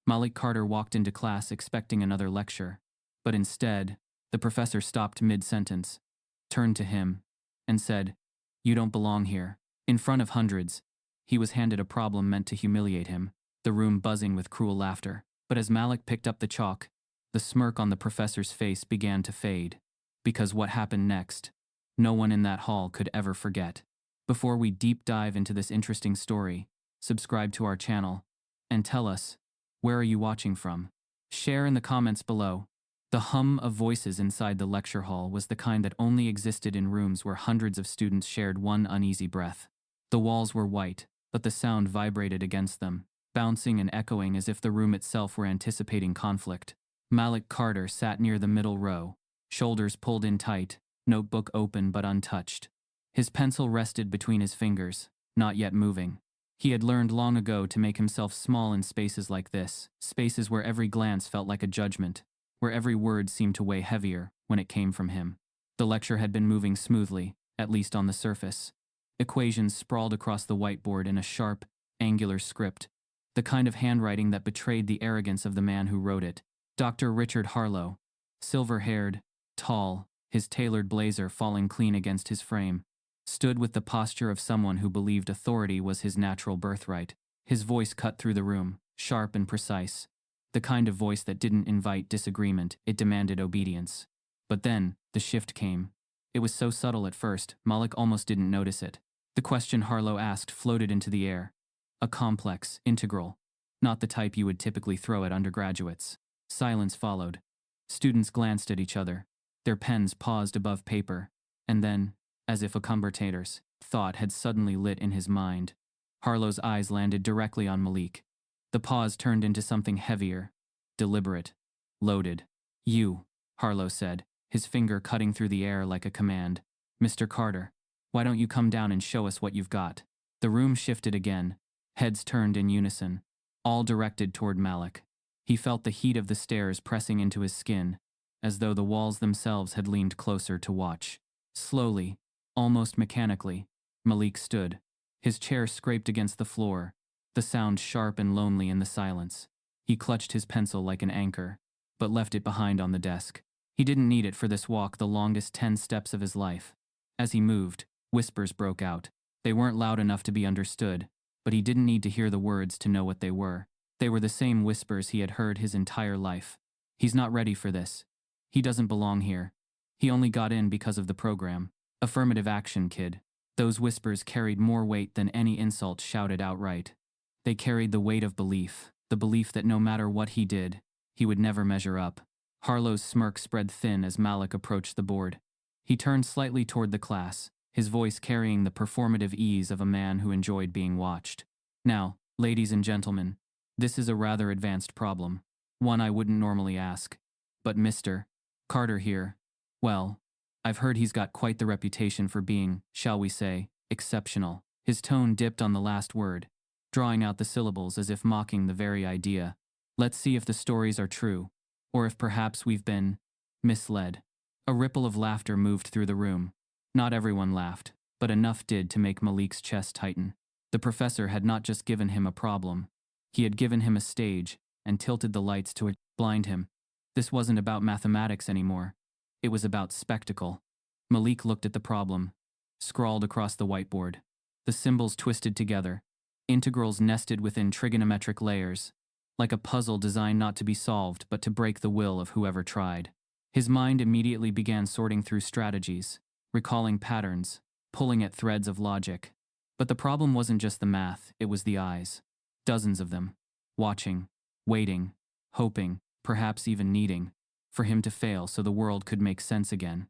Malik Carter walked into class expecting another lecture, but instead, the professor stopped mid-sentence, turned to him, and said, "You don't belong here." In front of hundreds, he was handed a problem meant to humiliate him, the room buzzing with cruel laughter. But as Malik picked up the chalk, the smirk on the professor's face began to fade, because what happened next, no one in that hall could ever forget. Before we deep dive into this interesting story, subscribe to our channel, and tell us, where are you watching from? Share in the comments below. The hum of voices inside the lecture hall was the kind that only existed in rooms where hundreds of students shared one uneasy breath. The walls were white, but the sound vibrated against them, bouncing and echoing as if the room itself were anticipating conflict. Malik Carter sat near the middle row, shoulders pulled in tight, notebook open but untouched. His pencil rested between his fingers, not yet moving. He had learned long ago to make himself small in spaces like this, spaces where every glance felt like a judgment, where every word seemed to weigh heavier when it came from him. The lecture had been moving smoothly, at least on the surface. Equations sprawled across the whiteboard in a sharp, angular script, the kind of handwriting that betrayed the arrogance of the man who wrote it. Dr. Richard Harlow, silver-haired, tall, his tailored blazer falling clean against his frame, stood with the posture of someone who believed authority was his natural birthright. His voice cut through the room, sharp and precise, the kind of voice that didn't invite disagreement, it demanded obedience. But then, the shift came. It was so subtle at first, Malik almost didn't notice it. The question Harlow asked floated into the air. A complex, integral, not the type you would typically throw at undergraduates. Silence followed. Students glanced at each other, their pens paused above paper, and then, as if a commentator's thought had suddenly lit in his mind, Harlow's eyes landed directly on Malik. The pause turned into something heavier, deliberate, loaded. "You," Harlow said, his finger cutting through the air like a command. "Mr. Carter, why don't you come down and show us what you've got?" The room shifted again, heads turned in unison, all directed toward Malik. He felt the heat of the stairs pressing into his skin, as though the walls themselves had leaned closer to watch. Slowly, almost mechanically, Malik stood. His chair scraped against the floor, the sound sharp and lonely in the silence. He clutched his pencil like an anchor, but left it behind on the desk. He didn't need it for this walk, the longest 10 steps of his life. As he moved, whispers broke out. They weren't loud enough to be understood, but he didn't need to hear the words to know what they were. They were the same whispers he had heard his entire life. "He's not ready for this. He doesn't belong here. He only got in because of the program. Affirmative action, kid." Those whispers carried more weight than any insult shouted outright. They carried the weight of belief, the belief that no matter what he did, he would never measure up. Harlow's smirk spread thin as Malik approached the board. He turned slightly toward the class, his voice carrying the performative ease of a man who enjoyed being watched. "Now, ladies and gentlemen, this is a rather advanced problem, one I wouldn't normally ask. But Mr. Carter here, well, I've heard he's got quite the reputation for being, shall we say, exceptional." His tone dipped on the last word, drawing out the syllables as if mocking the very idea. "Let's see if the stories are true, or if perhaps we've been misled." A ripple of laughter moved through the room. Not everyone laughed, but enough did to make Malik's chest tighten. The professor had not just given him a problem. He had given him a stage and tilted the lights to blind him. This wasn't about mathematics anymore. It was about spectacle. Malik looked at the problem, scrawled across the whiteboard. The symbols twisted together, integrals nested within trigonometric layers, like a puzzle designed not to be solved but to break the will of whoever tried. His mind immediately began sorting through strategies, recalling patterns, pulling at threads of logic. But the problem wasn't just the math, it was the eyes. Dozens of them, watching, waiting, hoping, perhaps even needing, for him to fail so the world could make sense again.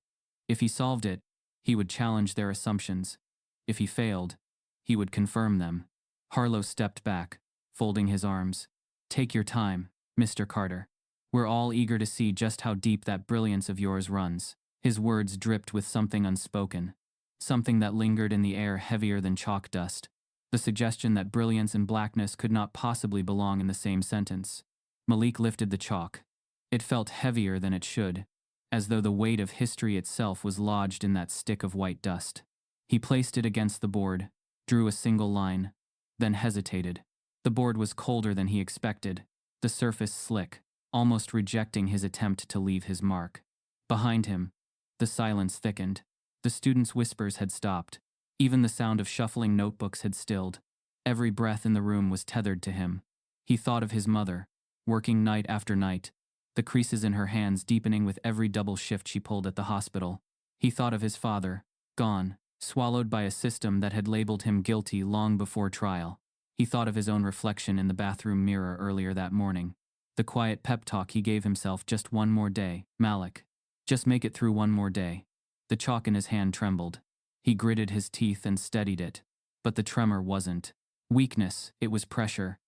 If he solved it, he would challenge their assumptions. If he failed, he would confirm them. Harlow stepped back, folding his arms. "Take your time, Mr. Carter. We're all eager to see just how deep that brilliance of yours runs." His words dripped with something unspoken, something that lingered in the air heavier than chalk dust, the suggestion that brilliance and blackness could not possibly belong in the same sentence. Malik lifted the chalk. It felt heavier than it should, as though the weight of history itself was lodged in that stick of white dust. He placed it against the board, drew a single line, then hesitated. The board was colder than he expected, the surface slick, almost rejecting his attempt to leave his mark. Behind him, the silence thickened. The students' whispers had stopped. Even the sound of shuffling notebooks had stilled. Every breath in the room was tethered to him. He thought of his mother, working night after night, the creases in her hands deepening with every double shift she pulled at the hospital. He thought of his father, gone, swallowed by a system that had labeled him guilty long before trial. He thought of his own reflection in the bathroom mirror earlier that morning. The quiet pep talk he gave himself: just one more day, Malik. Just make it through one more day. The chalk in his hand trembled. He gritted his teeth and steadied it. But the tremor wasn't weakness, it was pressure.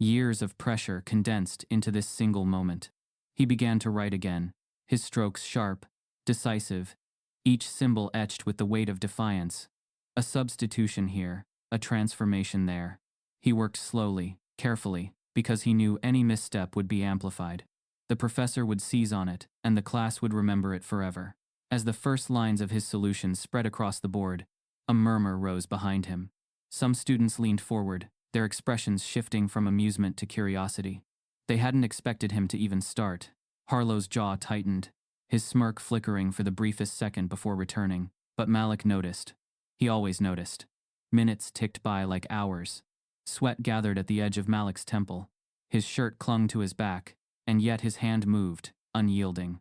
Years of pressure condensed into this single moment. He began to write again, his strokes sharp, decisive, each symbol etched with the weight of defiance. A substitution here, a transformation there. He worked slowly, carefully, because he knew any misstep would be amplified. The professor would seize on it, and the class would remember it forever. As the first lines of his solution spread across the board, a murmur rose behind him. Some students leaned forward, their expressions shifting from amusement to curiosity. They hadn't expected him to even start. Harlow's jaw tightened, his smirk flickering for the briefest second before returning. But Malik noticed. He always noticed. Minutes ticked by like hours. Sweat gathered at the edge of Malik's temple. His shirt clung to his back, and yet his hand moved, unyielding.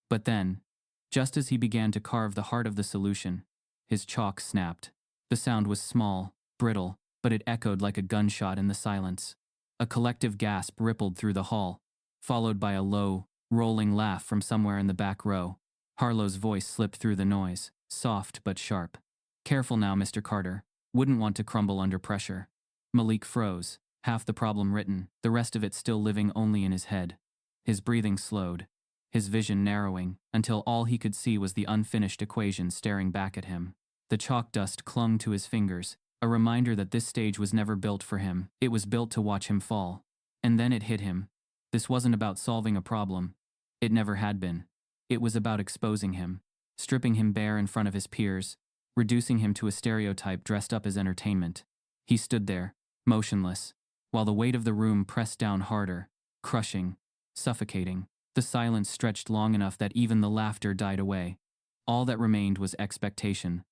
But then, just as he began to carve the heart of the solution, his chalk snapped. The sound was small, brittle, but it echoed like a gunshot in the silence. A collective gasp rippled through the hall, followed by a low, rolling laugh from somewhere in the back row. Harlow's voice slipped through the noise, soft but sharp. "Careful now, Mr. Carter. Wouldn't want to crumble under pressure." Malik froze, half the problem written, the rest of it still living only in his head. His breathing slowed, his vision narrowing, until all he could see was the unfinished equation staring back at him. The chalk dust clung to his fingers, a reminder that this stage was never built for him. It was built to watch him fall. And then it hit him. This wasn't about solving a problem. It never had been. It was about exposing him, stripping him bare in front of his peers, reducing him to a stereotype dressed up as entertainment. He stood there, motionless, while the weight of the room pressed down harder, crushing, suffocating. The silence stretched long enough that even the laughter died away. All that remained was expectation.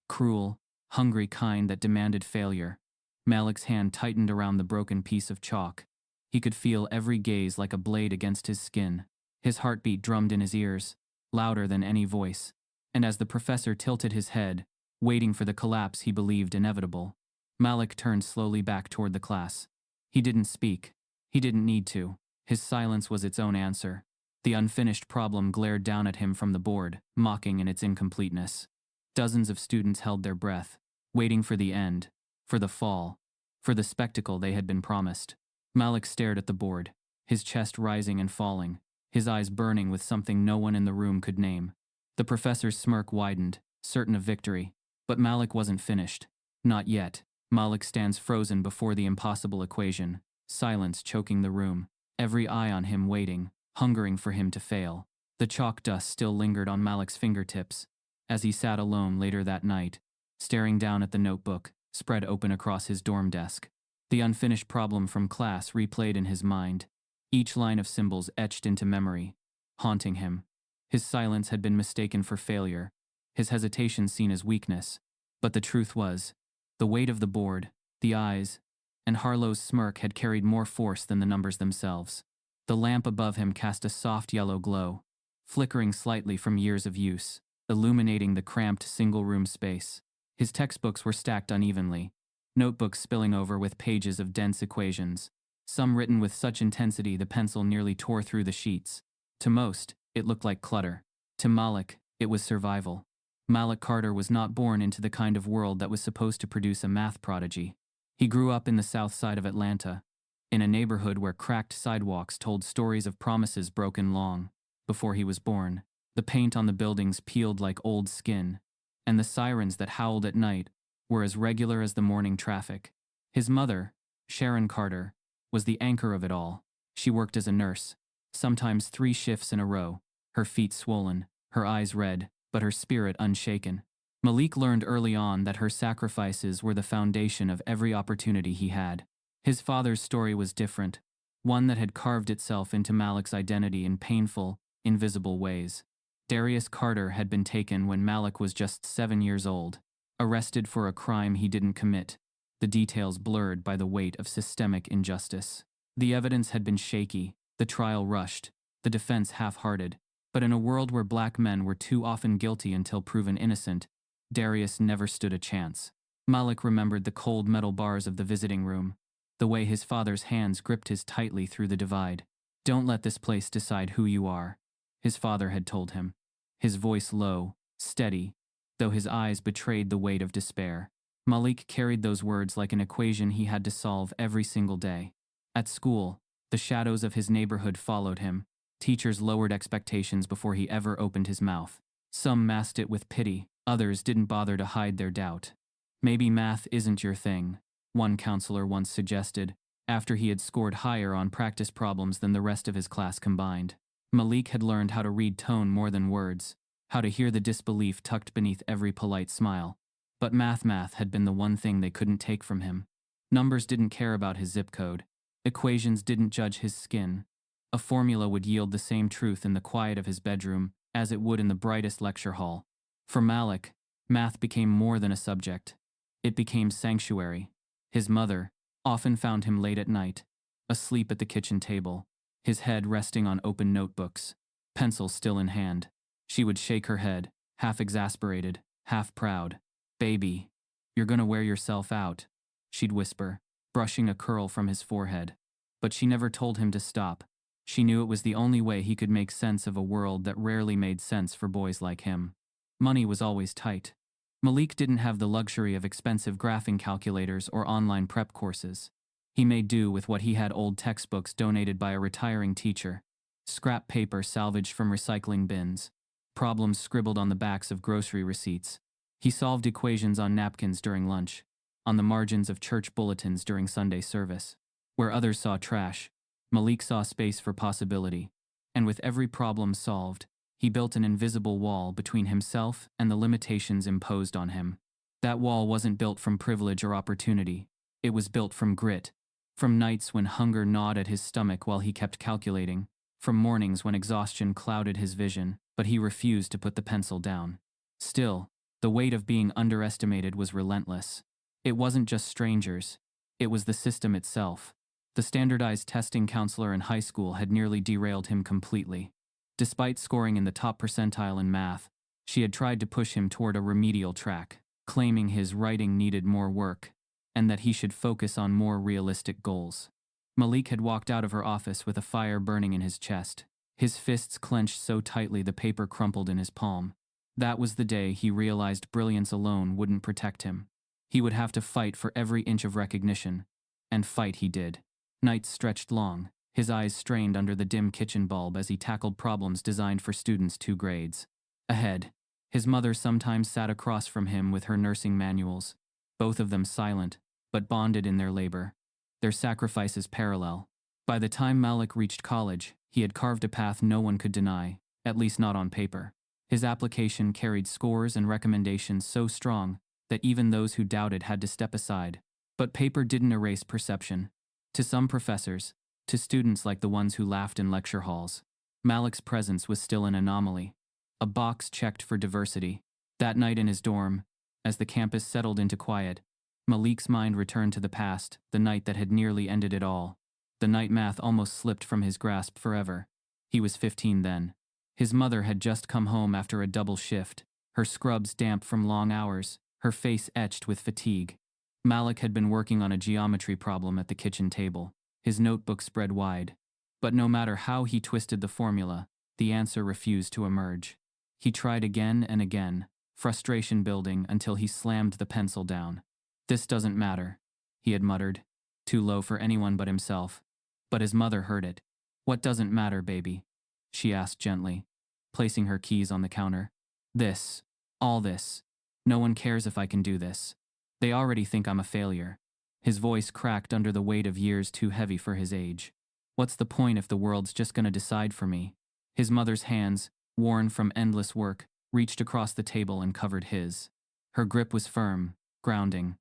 Cruel, hungry kind that demanded failure. Malik's hand tightened around the broken piece of chalk. He could feel every gaze like a blade against his skin. His heartbeat drummed in his ears, louder than any voice. And as the professor tilted his head, waiting for the collapse he believed inevitable, Malik turned slowly back toward the class. He didn't speak. He didn't need to. His silence was its own answer. The unfinished problem glared down at him from the board, mocking in its incompleteness. Dozens of students held their breath, waiting for the end, for the fall, for the spectacle they had been promised. Malik stared at the board, his chest rising and falling, his eyes burning with something no one in the room could name. The professor's smirk widened, certain of victory. But Malik wasn't finished. Not yet. Malik stands frozen before the impossible equation, silence choking the room, every eye on him waiting, hungering for him to fail. The chalk dust still lingered on Malik's fingertips, as he sat alone later that night, staring down at the notebook, spread open across his dorm desk. The unfinished problem from class replayed in his mind, each line of symbols etched into memory, haunting him. His silence had been mistaken for failure, his hesitation seen as weakness. But the truth was, the weight of the board, the eyes, and Harlow's smirk had carried more force than the numbers themselves. The lamp above him cast a soft yellow glow, flickering slightly from years of use, illuminating the cramped single-room space. His textbooks were stacked unevenly, notebooks spilling over with pages of dense equations, some written with such intensity the pencil nearly tore through the sheets. To most, it looked like clutter. To Malik, it was survival. Malik Carter was not born into the kind of world that was supposed to produce a math prodigy. He grew up in the south side of Atlanta, in a neighborhood where cracked sidewalks told stories of promises broken long before he was born. The paint on the buildings peeled like old skin, and the sirens that howled at night were as regular as the morning traffic. His mother, Sharon Carter, was the anchor of it all. She worked as a nurse, sometimes 3 shifts in a row, her feet swollen, her eyes red, but her spirit unshaken. Malik learned early on that her sacrifices were the foundation of every opportunity he had. His father's story was different. one that had carved itself into Malik's identity in painful, invisible ways. Darius Carter had been taken when Malik was just 7 years old, arrested for a crime he didn't commit, the details blurred by the weight of systemic injustice. The evidence had been shaky, the trial rushed, the defense half-hearted, but in a world where black men were too often guilty until proven innocent, Darius never stood a chance. Malik remembered the cold metal bars of the visiting room, the way his father's hands gripped his tightly through the divide. "Don't let this place decide who you are," his father had told him, his voice low, steady, though his eyes betrayed the weight of despair. Malik carried those words like an equation he had to solve every single day. At school, the shadows of his neighborhood followed him. Teachers lowered expectations before he ever opened his mouth. Some masked it with pity, others didn't bother to hide their doubt. "Maybe math isn't your thing," one counselor once suggested, after he had scored higher on practice problems than the rest of his class combined. Malik had learned how to read tone more than words, how to hear the disbelief tucked beneath every polite smile. But math had been the one thing they couldn't take from him. Numbers didn't care about his zip code. Equations didn't judge his skin. A formula would yield the same truth in the quiet of his bedroom as it would in the brightest lecture hall. For Malik, math became more than a subject. It became sanctuary. His mother often found him late at night, asleep at the kitchen table, his head resting on open notebooks, pencil still in hand. She would shake her head, half exasperated, half proud. "Baby, you're gonna wear yourself out," she'd whisper, brushing a curl from his forehead. But she never told him to stop. She knew it was the only way he could make sense of a world that rarely made sense for boys like him. Money was always tight. Malik didn't have the luxury of expensive graphing calculators or online prep courses. He made do with what he had: old textbooks donated by a retiring teacher, scrap paper salvaged from recycling bins, problems scribbled on the backs of grocery receipts. He solved equations on napkins during lunch, on the margins of church bulletins during Sunday service. Where others saw trash, Malik saw space for possibility. And with every problem solved, he built an invisible wall between himself and the limitations imposed on him. That wall wasn't built from privilege or opportunity. It was built from grit, from nights when hunger gnawed at his stomach while he kept calculating, from mornings when exhaustion clouded his vision, but he refused to put the pencil down. Still, the weight of being underestimated was relentless. It wasn't just strangers. It was the system itself. The standardized testing counselor in high school had nearly derailed him completely. Despite scoring in the top percentile in math, she had tried to push him toward a remedial track, claiming his writing needed more work, and that he should focus on more realistic goals. Malik had walked out of her office with a fire burning in his chest, his fists clenched so tightly the paper crumpled in his palm. That was the day he realized brilliance alone wouldn't protect him. He would have to fight for every inch of recognition, and fight he did. Nights stretched long, his eyes strained under the dim kitchen bulb as he tackled problems designed for students 2 grades ahead. His mother sometimes sat across from him with her nursing manuals, both of them silent, but bonded in their labor, their sacrifices parallel. By the time Malik reached college, he had carved a path no one could deny, at least not on paper. His application carried scores and recommendations so strong that even those who doubted had to step aside. But paper didn't erase perception. To some professors, to students like the ones who laughed in lecture halls, Malik's presence was still an anomaly, a box checked for diversity. That night in his dorm, as the campus settled into quiet, Malik's mind returned to the past, the night that had nearly ended it all. The night math almost slipped from his grasp forever. He was 15 then. His mother had just come home after a double shift, her scrubs damp from long hours, her face etched with fatigue. Malik had been working on a geometry problem at the kitchen table, his notebook spread wide. But no matter how he twisted the formula, the answer refused to emerge. He tried again and again, frustration building until he slammed the pencil down. "This doesn't matter," he had muttered, too low for anyone but himself. But his mother heard it. "What doesn't matter, baby?" she asked gently, placing her keys on the counter. "This. All this. No one cares if I can do this. They already think I'm a failure." His voice cracked under the weight of years too heavy for his age. "What's the point if the world's just gonna decide for me?" His mother's hands, worn from endless work, reached across the table and covered his. Her grip was firm, grounding.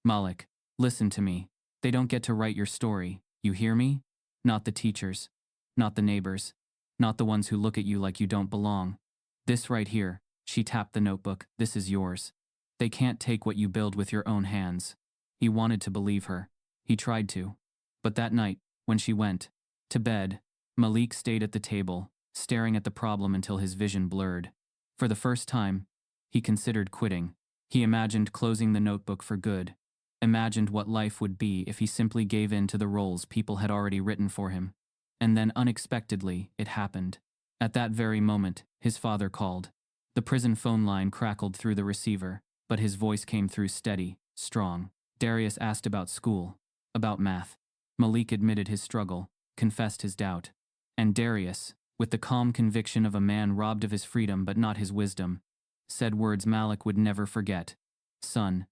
"Malik, listen to me. They don't get to write your story, you hear me? Not the teachers. Not the neighbors. Not the ones who look at you like you don't belong. This right here, she tapped the notebook, this is yours. They can't take what you build with your own hands. He wanted to believe her. He tried to. But that night, when she went to bed, Malik stayed at the table, staring at the problem until his vision blurred. For the first time, he considered quitting. He imagined closing the notebook for good. Imagined what life would be if he simply gave in to the roles people had already written for him. And then unexpectedly, it happened. At that very moment, his father called. The prison phone line crackled through the receiver, but his voice came through steady, strong. Darius asked about school, about math. Malik admitted his struggle, confessed his doubt. And Darius, with the calm conviction of a man robbed of his freedom but not his wisdom, said words Malik would never forget. Son,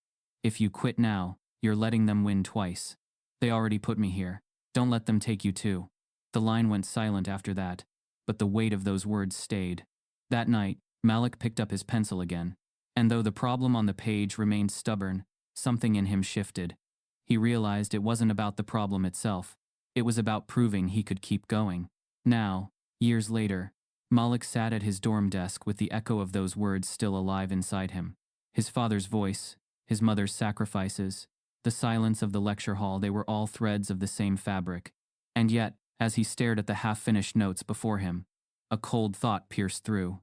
if you quit now, you're letting them win twice. They already put me here. Don't let them take you too. The line went silent after that, but the weight of those words stayed. That night, Malik picked up his pencil again, and though the problem on the page remained stubborn, something in him shifted. He realized it wasn't about the problem itself. It was about proving he could keep going. Now, years later, Malik sat at his dorm desk with the echo of those words still alive inside him. His father's voice, his mother's sacrifices, the silence of the lecture hall, they were all threads of the same fabric. And yet, as he stared at the half-finished notes before him, a cold thought pierced through.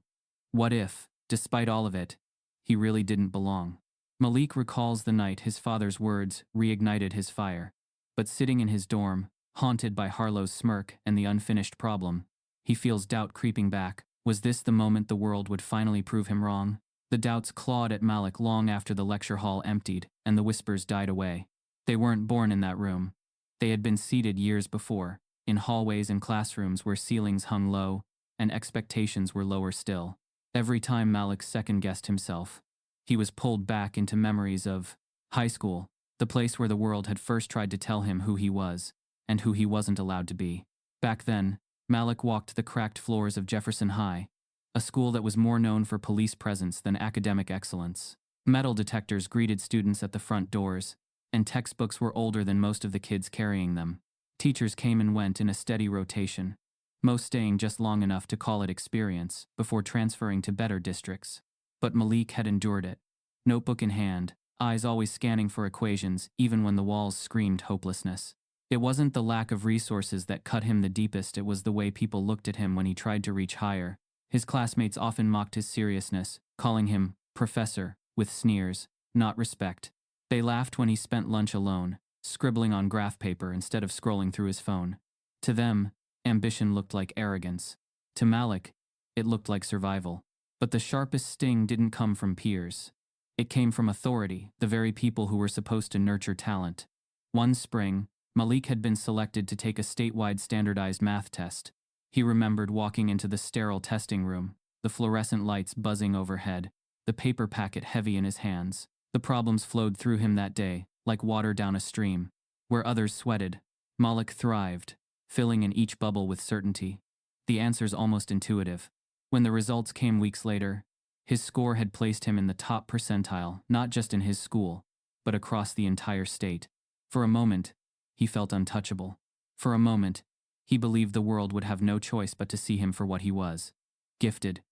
What if, despite all of it, he really didn't belong? Malik recalls the night his father's words reignited his fire. But sitting in his dorm, haunted by Harlow's smirk and the unfinished problem, he feels doubt creeping back. Was this the moment the world would finally prove him wrong? The doubts clawed at Malik long after the lecture hall emptied and the whispers died away. They weren't born in that room. They had been seeded years before, in hallways and classrooms where ceilings hung low and expectations were lower still. Every time Malik second-guessed himself, he was pulled back into memories of high school, the place where the world had first tried to tell him who he was and who he wasn't allowed to be. Back then, Malik walked the cracked floors of Jefferson High, a school that was more known for police presence than academic excellence. Metal detectors greeted students at the front doors, and textbooks were older than most of the kids carrying them. Teachers came and went in a steady rotation, most staying just long enough to call it experience before transferring to better districts. But Malik had endured it, notebook in hand, eyes always scanning for equations even when the walls screamed hopelessness. It wasn't the lack of resources that cut him the deepest, it was the way people looked at him when he tried to reach higher. His classmates often mocked his seriousness, calling him professor, with sneers, not respect. They laughed when he spent lunch alone, scribbling on graph paper instead of scrolling through his phone. To them, ambition looked like arrogance. To Malik, it looked like survival. But the sharpest sting didn't come from peers. It came from authority, the very people who were supposed to nurture talent. One spring, Malik had been selected to take a statewide standardized math test. He remembered walking into the sterile testing room, the fluorescent lights buzzing overhead, the paper packet heavy in his hands. The problems flowed through him that day, like water down a stream. Where others sweated, Malik thrived, filling in each bubble with certainty. The answers almost intuitive. When the results came weeks later, his score had placed him in the top percentile, not just in his school, but across the entire state. For a moment, he felt untouchable. For a moment, he believed the world would have no choice but to see him for what he was. Gifted,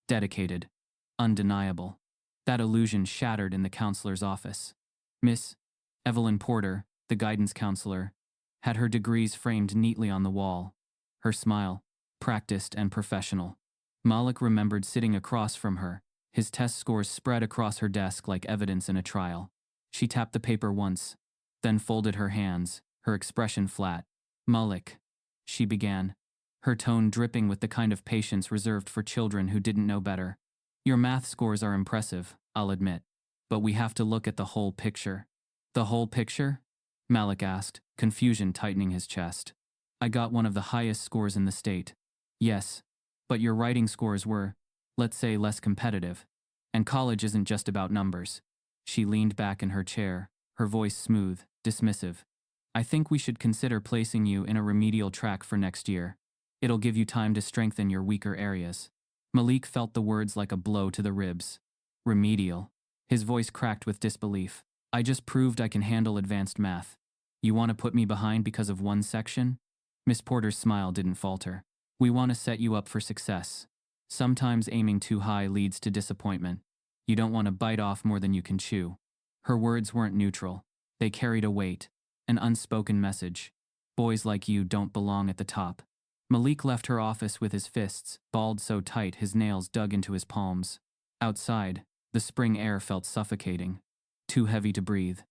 dedicated, undeniable. That illusion shattered in the counselor's office. Miss Evelyn Porter, the guidance counselor, had her degrees framed neatly on the wall. Her smile, practiced and professional. Malik remembered sitting across from her, his test scores spread across her desk like evidence in a trial. She tapped the paper once, then folded her hands, her expression flat. Malik, she began, her tone dripping with the kind of patience reserved for children who didn't know better. Your math scores are impressive, I'll admit, but we have to look at the whole picture. The whole picture? Malik asked, confusion tightening his chest. I got one of the highest scores in the state. Yes, but your writing scores were, let's say, less competitive. And college isn't just about numbers. She leaned back in her chair, her voice smooth, dismissive. I think we should consider placing you in a remedial track for next year. It'll give you time to strengthen your weaker areas. Malik felt the words like a blow to the ribs. Remedial. His voice cracked with disbelief. I just proved I can handle advanced math. You want to put me behind because of one section? Miss Porter's smile didn't falter. "We want to set you up for success. Sometimes aiming too high leads to disappointment. You don't want to bite off more than you can chew." Her words weren't neutral. They carried a weight, an unspoken message. Boys like you don't belong at the top. Malik left her office with his fists balled so tight his nails dug into his palms. Outside, the spring air felt suffocating, too heavy to breathe.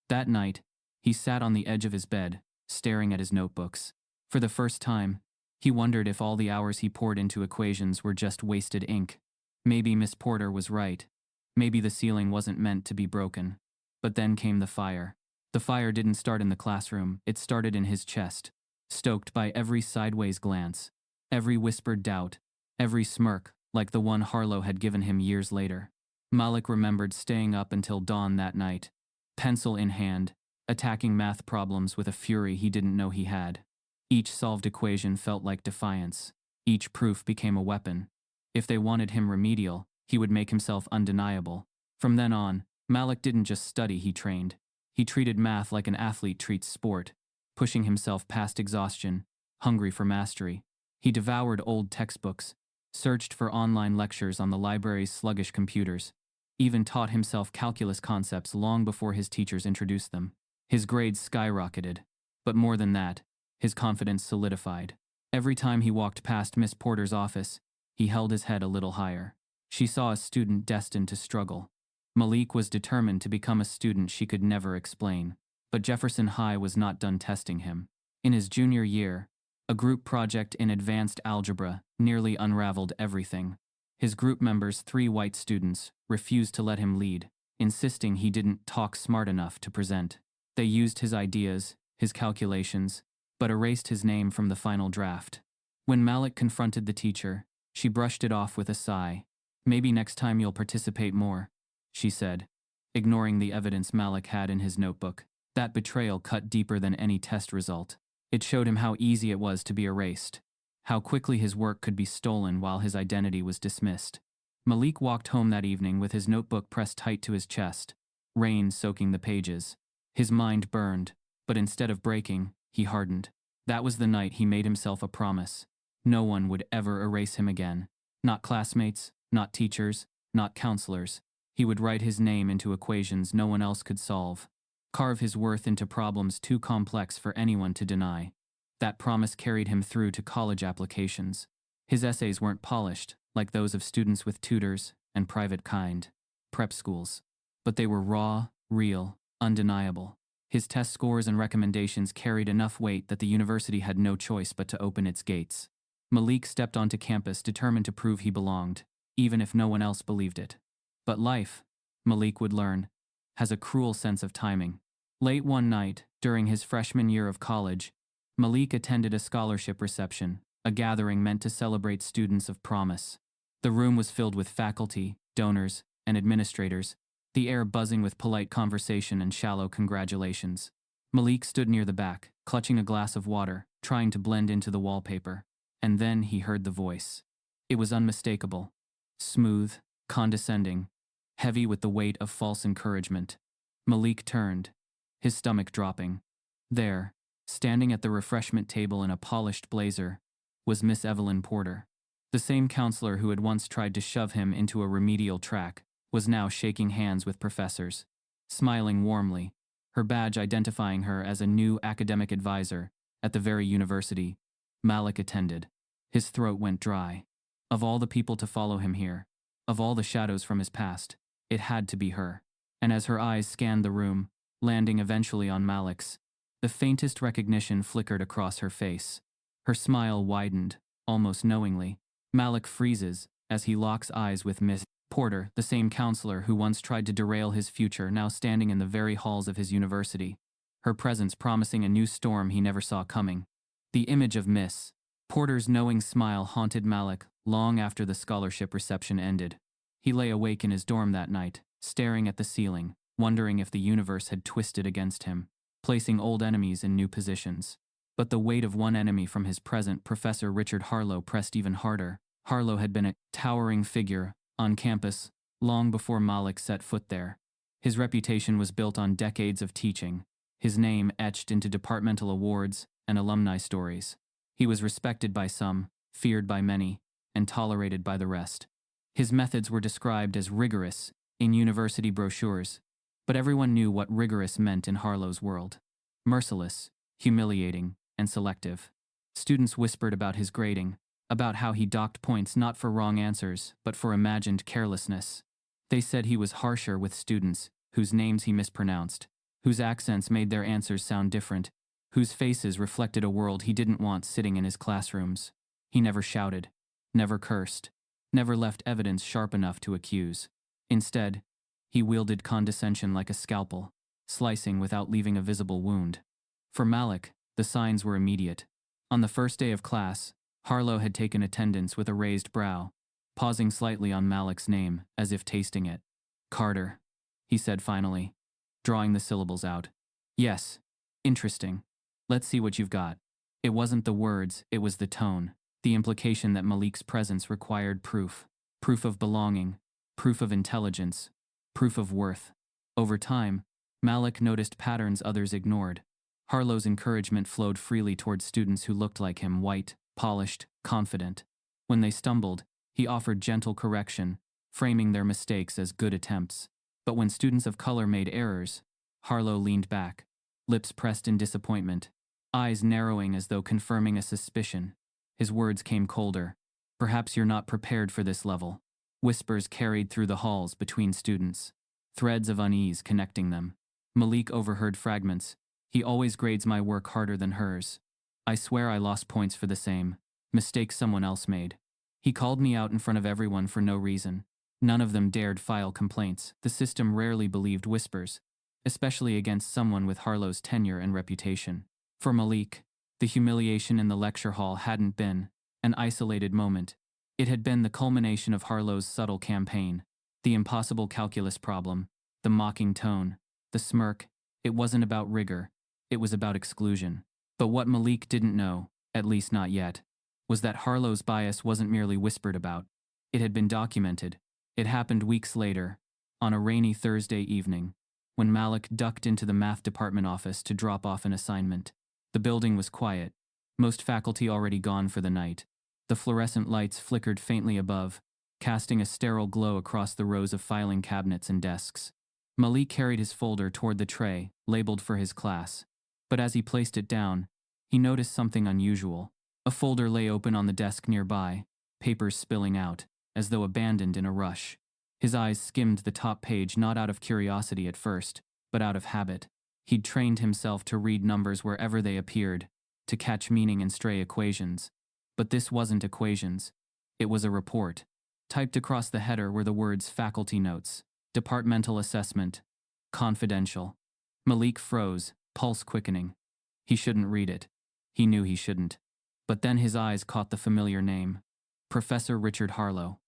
That night, he sat on the edge of his bed, staring at his notebooks. For the first time, he wondered if all the hours he poured into equations were just wasted ink. Maybe Miss Porter was right. Maybe the ceiling wasn't meant to be broken. But then came the fire. The fire didn't start in the classroom, it started in his chest, stoked by every sideways glance, every whispered doubt, every smirk, like the one Harlow had given him years later. Malik remembered staying up until dawn that night, pencil in hand, attacking math problems with a fury he didn't know he had. Each solved equation felt like defiance. Each proof became a weapon. If they wanted him remedial, he would make himself undeniable. From then on, Malik didn't just study, he trained. He treated math like an athlete treats sport, pushing himself past exhaustion, hungry for mastery. He devoured old textbooks, searched for online lectures on the library's sluggish computers, even taught himself calculus concepts long before his teachers introduced them. His grades skyrocketed, but more than that, his confidence solidified. Every time he walked past Miss Porter's office, he held his head a little higher. She saw a student destined to struggle. Malik was determined to become a student she could never explain. But Jefferson High was not done testing him. In his junior year, a group project in advanced algebra nearly unraveled everything. His group members, 3 white students, refused to let him lead, insisting he didn't talk smart enough to present. They used his ideas, his calculations, but erased his name from the final draft. When Malik confronted the teacher, she brushed it off with a sigh. "Maybe next time you'll participate more," she said, ignoring the evidence Malik had in his notebook. That betrayal cut deeper than any test result. It showed him how easy it was to be erased, how quickly his work could be stolen while his identity was dismissed. Malik walked home that evening with his notebook pressed tight to his chest, rain soaking the pages. His mind burned, but instead of breaking, he hardened. That was the night he made himself a promise. No one would ever erase him again. Not classmates, not teachers, not counselors. He would write his name into equations no one else could solve. Carve his worth into problems too complex for anyone to deny. That promise carried him through to college applications. His essays weren't polished, like those of students with tutors and private prep schools. But they were raw, real, undeniable. His test scores and recommendations carried enough weight that the university had no choice but to open its gates. Malik stepped onto campus determined to prove he belonged, even if no one else believed it. But life, Malik would learn, has a cruel sense of timing. Late one night, during his freshman year of college, Malik attended a scholarship reception, a gathering meant to celebrate students of promise. The room was filled with faculty, donors, and administrators, the air buzzing with polite conversation and shallow congratulations. Malik stood near the back, clutching a glass of water, trying to blend into the wallpaper. And then he heard the voice. It was unmistakable, smooth, condescending, heavy with the weight of false encouragement. Malik turned, his stomach dropping. There, standing at the refreshment table in a polished blazer, was Miss Evelyn Porter. The same counselor who had once tried to shove him into a remedial track was now shaking hands with professors, smiling warmly, her badge identifying her as a new academic advisor at the very university Malik attended. His throat went dry. Of all the people to follow him here, of all the shadows from his past, it had to be her. And as her eyes scanned the room, landing eventually on Malik's, the faintest recognition flickered across her face. Her smile widened, almost knowingly. Malik freezes as he locks eyes with Miss Porter, the same counselor who once tried to derail his future, now standing in the very halls of his university, her presence promising a new storm he never saw coming. The image of Miss Porter's knowing smile haunted Malik long after the scholarship reception ended. He lay awake in his dorm that night, staring at the ceiling, wondering if the universe had twisted against him, placing old enemies in new positions. But the weight of one enemy from his present, Professor Richard Harlow, pressed even harder. Harlow had been a towering figure on campus long before Malik set foot there. His reputation was built on decades of teaching, his name etched into departmental awards and alumni stories. He was respected by some, feared by many, and tolerated by the rest. His methods were described as rigorous in university brochures, but everyone knew what rigorous meant in Harlow's world. Merciless, humiliating, and selective. Students whispered about his grading, about how he docked points not for wrong answers, but for imagined carelessness. They said he was harsher with students whose names he mispronounced, whose accents made their answers sound different, whose faces reflected a world he didn't want sitting in his classrooms. He never shouted, never cursed, never left evidence sharp enough to accuse. Instead, he wielded condescension like a scalpel, slicing without leaving a visible wound. For Malik, the signs were immediate. On the first day of class, Harlow had taken attendance with a raised brow, pausing slightly on Malik's name, as if tasting it. "Carter," he said finally, drawing the syllables out. "Yes. Interesting. Let's see what you've got." It wasn't the words, it was the tone, the implication that Malik's presence required proof. Proof of belonging, proof of intelligence, proof of worth. Over time, Malik noticed patterns others ignored. Harlow's encouragement flowed freely toward students who looked like him, white, polished, confident. When they stumbled, he offered gentle correction, framing their mistakes as good attempts. But when students of color made errors, Harlow leaned back, lips pressed in disappointment, eyes narrowing as though confirming a suspicion. His words came colder. "Perhaps you're not prepared for this level." Whispers carried through the halls between students, threads of unease connecting them. Malik overheard fragments. "He always grades my work harder than hers. I swear I lost points for the same mistake someone else made. He called me out in front of everyone for no reason." None of them dared file complaints. The system rarely believed whispers, especially against someone with Harlow's tenure and reputation. For Malik, the humiliation in the lecture hall hadn't been an isolated moment. It had been the culmination of Harlow's subtle campaign. The impossible calculus problem, the mocking tone, the smirk. It wasn't about rigor, it was about exclusion. But what Malik didn't know, at least not yet, was that Harlow's bias wasn't merely whispered about. It had been documented. It happened weeks later, on a rainy Thursday evening, when Malik ducked into the math department office to drop off an assignment. The building was quiet, most faculty already gone for the night. The fluorescent lights flickered faintly above, casting a sterile glow across the rows of filing cabinets and desks. Malik carried his folder toward the tray, labeled for his class. But as he placed it down, he noticed something unusual. A folder lay open on the desk nearby, papers spilling out, as though abandoned in a rush. His eyes skimmed the top page not out of curiosity at first, but out of habit. He'd trained himself to read numbers wherever they appeared, to catch meaning in stray equations. But this wasn't equations. It was a report. Typed across the header were the words "Faculty Notes," "Departmental Assessment," "Confidential." Malik froze, pulse quickening. He shouldn't read it. He knew he shouldn't. But then his eyes caught the familiar name. Professor Richard Harlow.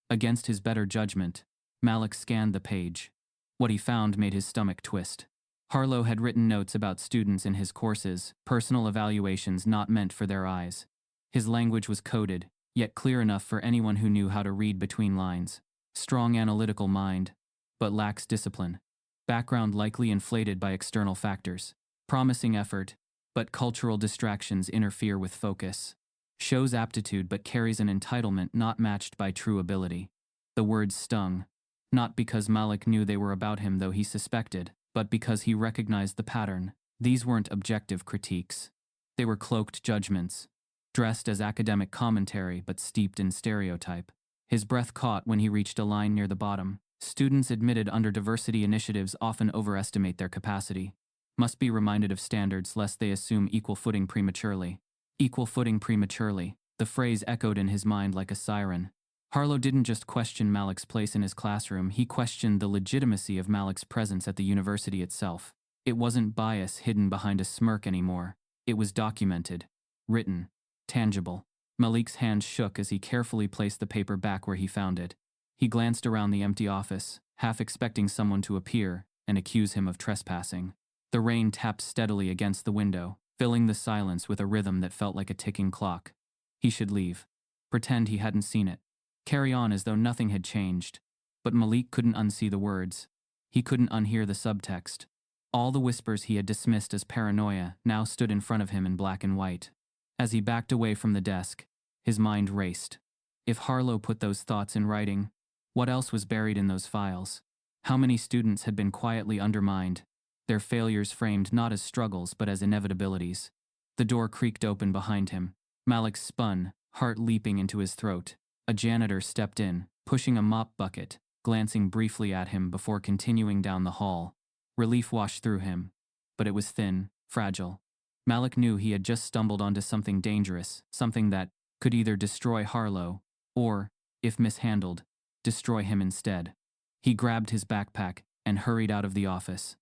Against his better judgment, Malik scanned the page. What he found made his stomach twist. Harlow had written notes about students in his courses, personal evaluations not meant for their eyes. His language was coded, yet clear enough for anyone who knew how to read between lines. Strong analytical mind, but lacks discipline. Background likely inflated by external factors. Promising effort, but cultural distractions interfere with focus. Shows aptitude but carries an entitlement not matched by true ability. The words stung, not because Malik knew they were about him though he suspected, but because he recognized the pattern. These weren't objective critiques. They were cloaked judgments, dressed as academic commentary but steeped in stereotype. His breath caught when he reached a line near the bottom. Students admitted under diversity initiatives often overestimate their capacity. Must be reminded of standards lest they assume equal footing prematurely. Equal footing prematurely. The phrase echoed in his mind like a siren. Harlow didn't just question Malik's place in his classroom, he questioned the legitimacy of Malik's presence at the university itself. It wasn't bias hidden behind a smirk anymore. It was documented, written, tangible. Malik's hand shook as he carefully placed the paper back where he found it. He glanced around the empty office, half expecting someone to appear and accuse him of trespassing. The rain tapped steadily against the window, filling the silence with a rhythm that felt like a ticking clock. He should leave. Pretend he hadn't seen it. Carry on as though nothing had changed. But Malik couldn't unsee the words. He couldn't unhear the subtext. All the whispers he had dismissed as paranoia now stood in front of him in black and white. As he backed away from the desk, his mind raced. If Harlow put those thoughts in writing, what else was buried in those files? How many students had been quietly undermined, their failures framed not as struggles but as inevitabilities? The door creaked open behind him. Malik spun, heart leaping into his throat. A janitor stepped in, pushing a mop bucket, glancing briefly at him before continuing down the hall. Relief washed through him, but it was thin, fragile. Malik knew he had just stumbled onto something dangerous, something that could either destroy Harlow or, if mishandled, destroy him instead. He grabbed his backpack and hurried out of the office,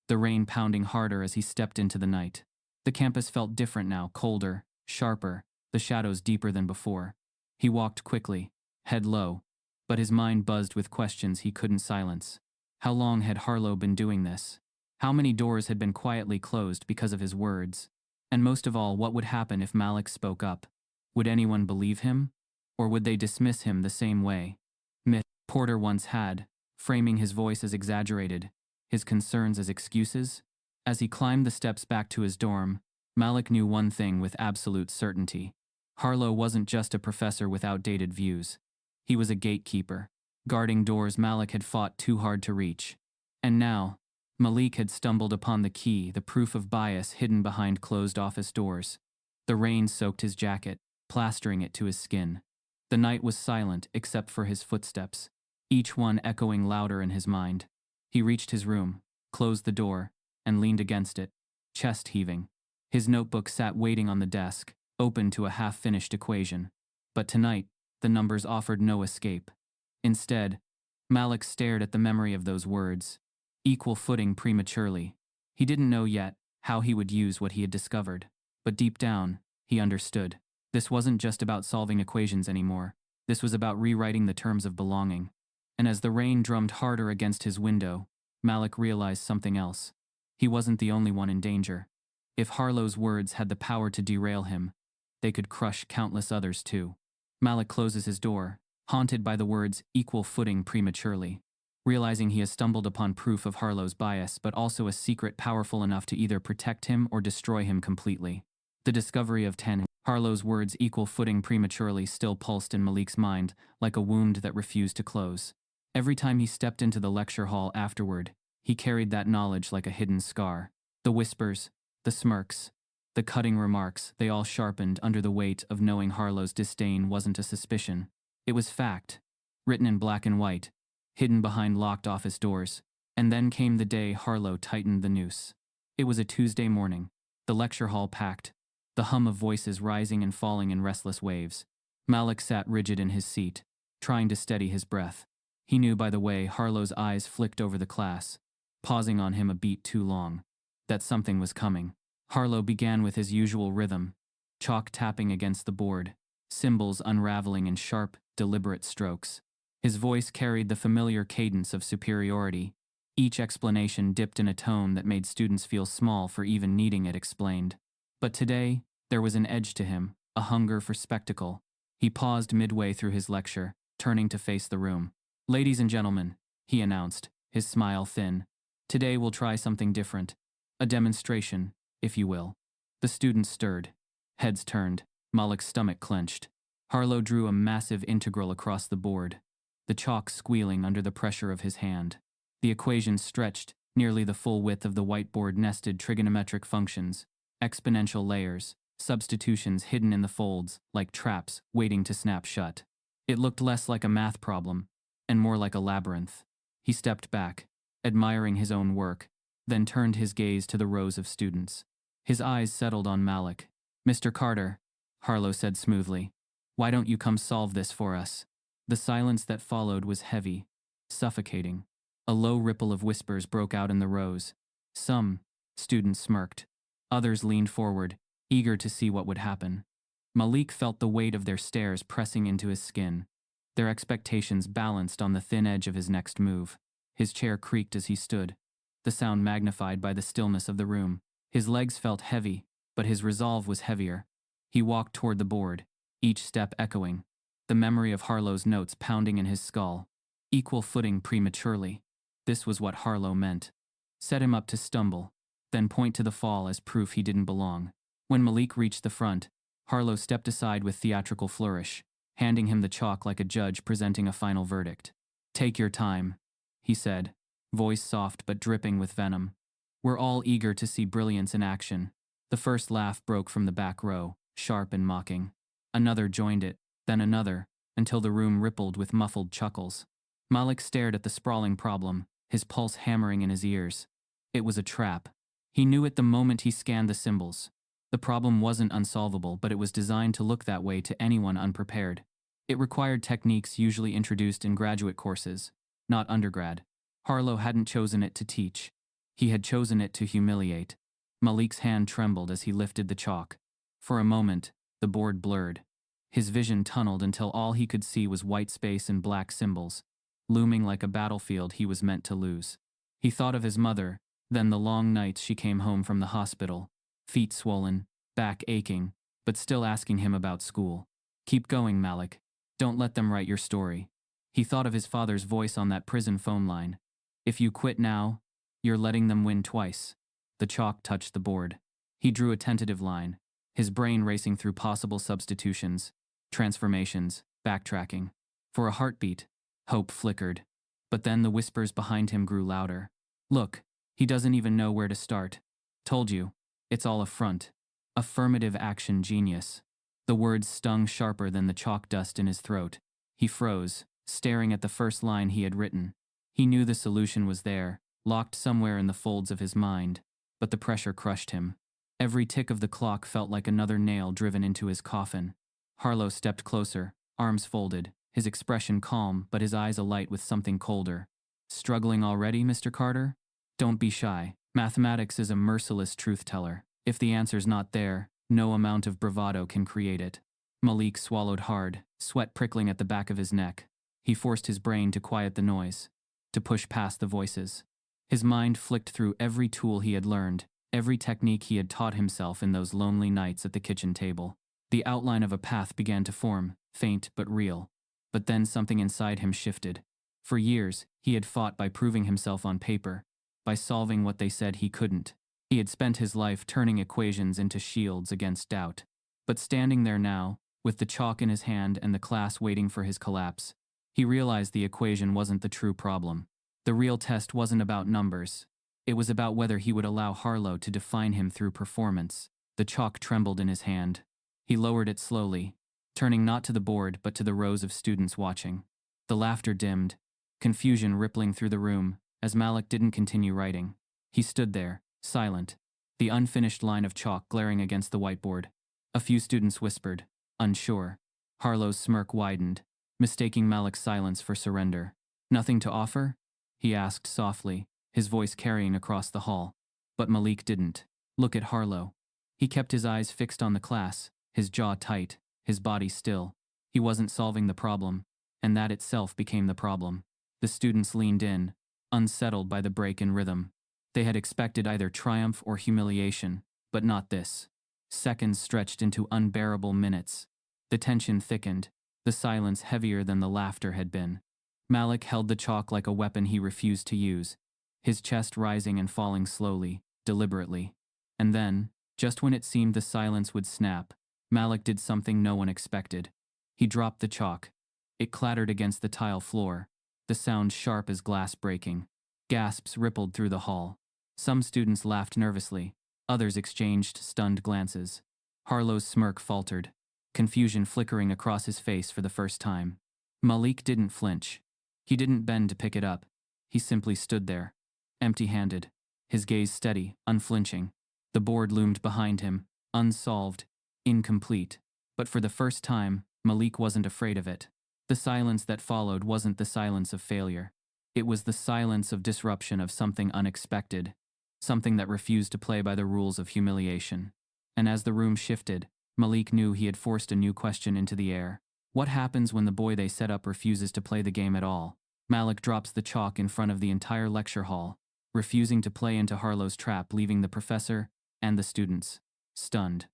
the rain pounding harder as he stepped into the night. The campus felt different now, colder, sharper, the shadows deeper than before. He walked quickly, head low, but his mind buzzed with questions he couldn't silence. How long had Harlow been doing this? How many doors had been quietly closed because of his words? And most of all, what would happen if Malik spoke up? Would anyone believe him? Or would they dismiss him the same way Porter once had, framing his voice as exaggerated, his concerns as excuses? As he climbed the steps back to his dorm, Malik knew one thing with absolute certainty. Harlow wasn't just a professor with outdated views. He was a gatekeeper, guarding doors Malik had fought too hard to reach. And now, Malik had stumbled upon the key, the proof of bias hidden behind closed office doors. The rain soaked his jacket, plastering it to his skin. The night was silent except for his footsteps, each one echoing louder in his mind. He reached his room, closed the door, and leaned against it, chest heaving. His notebook sat waiting on the desk, open to a half-finished equation. But tonight, the numbers offered no escape. Instead, Malik stared at the memory of those words. Equal footing prematurely. He didn't know yet how he would use what he had discovered. But deep down, he understood. This wasn't just about solving equations anymore. This was about rewriting the terms of belonging. And as the rain drummed harder against his window, Malik realized something else. He wasn't the only one in danger. If Harlow's words had the power to derail him, they could crush countless others too. Malik closes his door, haunted by the words equal footing prematurely, realizing he has stumbled upon proof of Harlow's bias, but also a secret powerful enough to either protect him or destroy him completely. The discovery of Harlow's words equal footing prematurely still pulsed in Malik's mind like a wound that refused to close. Every time he stepped into the lecture hall afterward, he carried that knowledge like a hidden scar. The whispers, the smirks, the cutting remarks, they all sharpened under the weight of knowing Harlow's disdain wasn't a suspicion. It was fact, written in black and white, hidden behind locked office doors. And then came the day Harlow tightened the noose. It was a Tuesday morning, the lecture hall packed, the hum of voices rising and falling in restless waves. Malik sat rigid in his seat, trying to steady his breath. He knew by the way Harlow's eyes flicked over the class, pausing on him a beat too long, that something was coming. Harlow began with his usual rhythm, chalk tapping against the board, symbols unraveling in sharp, deliberate strokes. His voice carried the familiar cadence of superiority. Each explanation dipped in a tone that made students feel small for even needing it explained. But today, there was an edge to him, a hunger for spectacle. He paused midway through his lecture, turning to face the room. "Ladies and gentlemen," he announced, his smile thin, "today we'll try something different. A demonstration, if you will." The students stirred. Heads turned. Malik's stomach clenched. Harlow drew a massive integral across the board, the chalk squealing under the pressure of his hand. The equations stretched, nearly the full width of the whiteboard, nested trigonometric functions, exponential layers, substitutions hidden in the folds, like traps waiting to snap shut. It looked less like a math problem, and more like a labyrinth. He stepped back, admiring his own work, then turned his gaze to the rows of students. His eyes settled on Malik. "Mr. Carter," Harlow said smoothly, "why don't you come solve this for us?" The silence that followed was heavy, suffocating. A low ripple of whispers broke out in the rows. Some students smirked. Others leaned forward, eager to see what would happen. Malik felt the weight of their stares pressing into his skin, their expectations balanced on the thin edge of his next move. His chair creaked as he stood, the sound magnified by the stillness of the room. His legs felt heavy, but his resolve was heavier. He walked toward the board, each step echoing, the memory of Harlow's notes pounding in his skull. Equal footing prematurely. This was what Harlow meant. Set him up to stumble, then point to the fall as proof he didn't belong. When Malik reached the front, Harlow stepped aside with theatrical flourish, handing him the chalk like a judge presenting a final verdict. "Take your time," he said, voice soft but dripping with venom. "We're all eager to see brilliance in action." The first laugh broke from the back row, sharp and mocking. Another joined it, then another, until the room rippled with muffled chuckles. Malik stared at the sprawling problem, his pulse hammering in his ears. It was a trap. He knew it the moment he scanned the symbols. The problem wasn't unsolvable, but it was designed to look that way to anyone unprepared. It required techniques usually introduced in graduate courses, not undergrad. Harlow hadn't chosen it to teach. He had chosen it to humiliate. Malik's hand trembled as he lifted the chalk. For a moment, the board blurred. His vision tunneled until all he could see was white space and black symbols, looming like a battlefield he was meant to lose. He thought of his mother, then the long nights she came home from the hospital, feet swollen, back aching, but still asking him about school. "Keep going, Malik. Don't let them write your story." He thought of his father's voice on that prison phone line. "If you quit now, you're letting them win twice." The chalk touched the board. He drew a tentative line, his brain racing through possible substitutions, transformations, backtracking. For a heartbeat, hope flickered. But then the whispers behind him grew louder. "Look, he doesn't even know where to start. Told you, it's all a front. Affirmative action genius." The words stung sharper than the chalk dust in his throat. He froze, staring at the first line he had written. He knew the solution was there, locked somewhere in the folds of his mind, but the pressure crushed him. Every tick of the clock felt like another nail driven into his coffin. Harlow stepped closer, arms folded, his expression calm but his eyes alight with something colder. "Struggling already, Mr. Carter? Don't be shy. Mathematics is a merciless truth-teller. If the answer's not there, no amount of bravado can create it." Malik swallowed hard, sweat prickling at the back of his neck. He forced his brain to quiet the noise, to push past the voices. His mind flicked through every tool he had learned, every technique he had taught himself in those lonely nights at the kitchen table. The outline of a path began to form, faint but real. But then something inside him shifted. For years, he had fought by proving himself on paper, by solving what they said he couldn't. He had spent his life turning equations into shields against doubt. But standing there now, with the chalk in his hand and the class waiting for his collapse, he realized the equation wasn't the true problem. The real test wasn't about numbers. It was about whether he would allow Harlow to define him through performance. The chalk trembled in his hand. He lowered it slowly, turning not to the board but to the rows of students watching. The laughter dimmed, confusion rippling through the room, as Malik didn't continue writing. He stood there, silent, the unfinished line of chalk glaring against the whiteboard. A few students whispered, unsure. Harlow's smirk widened, mistaking Malik's silence for surrender. "Nothing to offer?" he asked softly, his voice carrying across the hall. But Malik didn't. Look at Harlow. He kept his eyes fixed on the class, his jaw tight, his body still. He wasn't solving the problem, and that itself became the problem. The students leaned in, unsettled by the break in rhythm. They had expected either triumph or humiliation, but not this. Seconds stretched into unbearable minutes. The tension thickened, the silence heavier than the laughter had been. Malik held the chalk like a weapon he refused to use, his chest rising and falling slowly, deliberately. And then, just when it seemed the silence would snap, Malik did something no one expected. He dropped the chalk. It clattered against the tile floor, the sound sharp as glass breaking. Gasps rippled through the hall. Some students laughed nervously, others exchanged stunned glances. Harlow's smirk faltered, confusion flickering across his face for the first time. Malik didn't flinch. He didn't bend to pick it up. He simply stood there, empty-handed, his gaze steady, unflinching. The board loomed behind him, unsolved, incomplete. But for the first time, Malik wasn't afraid of it. The silence that followed wasn't the silence of failure. It was the silence of disruption of something unexpected, something that refused to play by the rules of humiliation. And as the room shifted, Malik knew he had forced a new question into the air. What happens when the boy they set up refuses to play the game at all? Malik drops the chalk in front of the entire lecture hall, refusing to play into Harlow's trap, leaving the professor and the students stunned,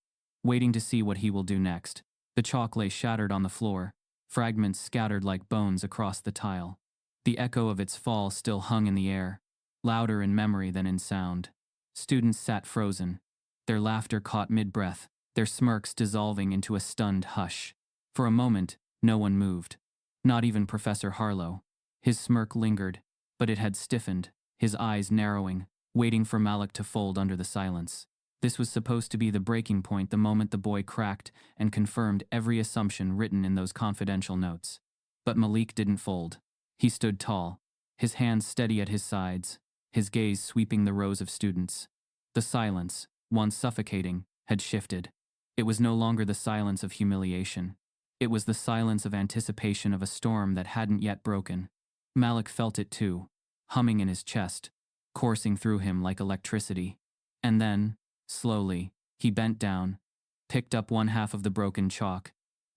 waiting to see what he will do next. The chalk lay shattered on the floor, fragments scattered like bones across the tile. The echo of its fall still hung in the air, louder in memory than in sound. Students sat frozen, their laughter caught mid-breath, their smirks dissolving into a stunned hush. For a moment, no one moved. Not even Professor Harlow. His smirk lingered, but it had stiffened, his eyes narrowing, waiting for Malik to fold under the silence. This was supposed to be the breaking point, the moment the boy cracked and confirmed every assumption written in those confidential notes. But Malik didn't fold. He stood tall, his hands steady at his sides, his gaze sweeping the rows of students. The silence, once suffocating, had shifted. It was no longer the silence of humiliation. It was the silence of anticipation of a storm that hadn't yet broken. Malik felt it too, humming in his chest, coursing through him like electricity. And then, slowly, he bent down, picked up one half of the broken chalk,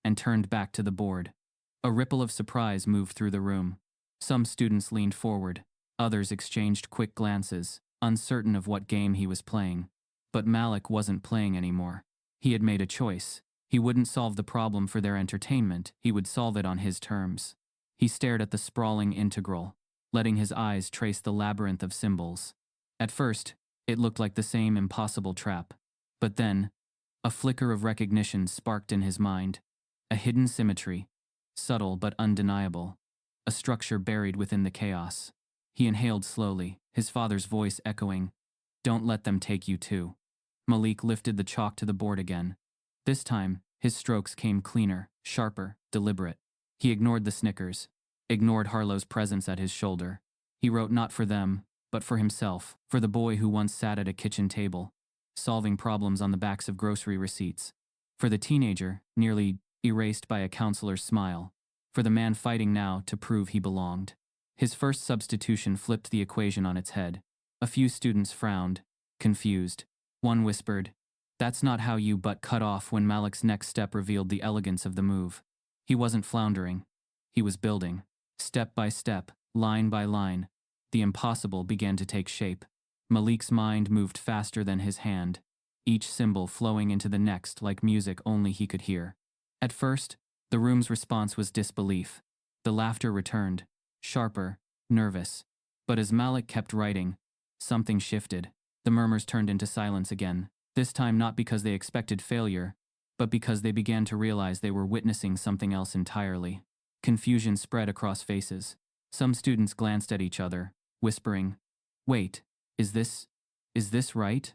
and turned back to the board. A ripple of surprise moved through the room. Some students leaned forward, others exchanged quick glances, uncertain of what game he was playing. But Malik wasn't playing anymore. He had made a choice. He wouldn't solve the problem for their entertainment, he would solve it on his terms. He stared at the sprawling integral, letting his eyes trace the labyrinth of symbols. At first, it looked like the same impossible trap. But then, a flicker of recognition sparked in his mind. A hidden symmetry, subtle but undeniable. A structure buried within the chaos. He inhaled slowly, his father's voice echoing, "Don't let them take you too." Malik lifted the chalk to the board again. This time, his strokes came cleaner, sharper, deliberate. He ignored the snickers, ignored Harlow's presence at his shoulder. He wrote not for them, but for himself, for the boy who once sat at a kitchen table, solving problems on the backs of grocery receipts, for the teenager, nearly erased by a counselor's smile, for the man fighting now to prove he belonged. His first substitution flipped the equation on its head. A few students frowned, confused. One whispered, "That's not how you," but cut off when Malik's next step revealed the elegance of the move. He wasn't floundering. He was building. Step by step, line by line, the impossible began to take shape. Malik's mind moved faster than his hand, each symbol flowing into the next like music only he could hear. At first, the room's response was disbelief. The laughter returned, sharper, nervous. But as Malik kept writing, something shifted. The murmurs turned into silence again, this time not because they expected failure, but because they began to realize they were witnessing something else entirely. Confusion spread across faces. Some students glanced at each other, whispering, "Wait, is this right?"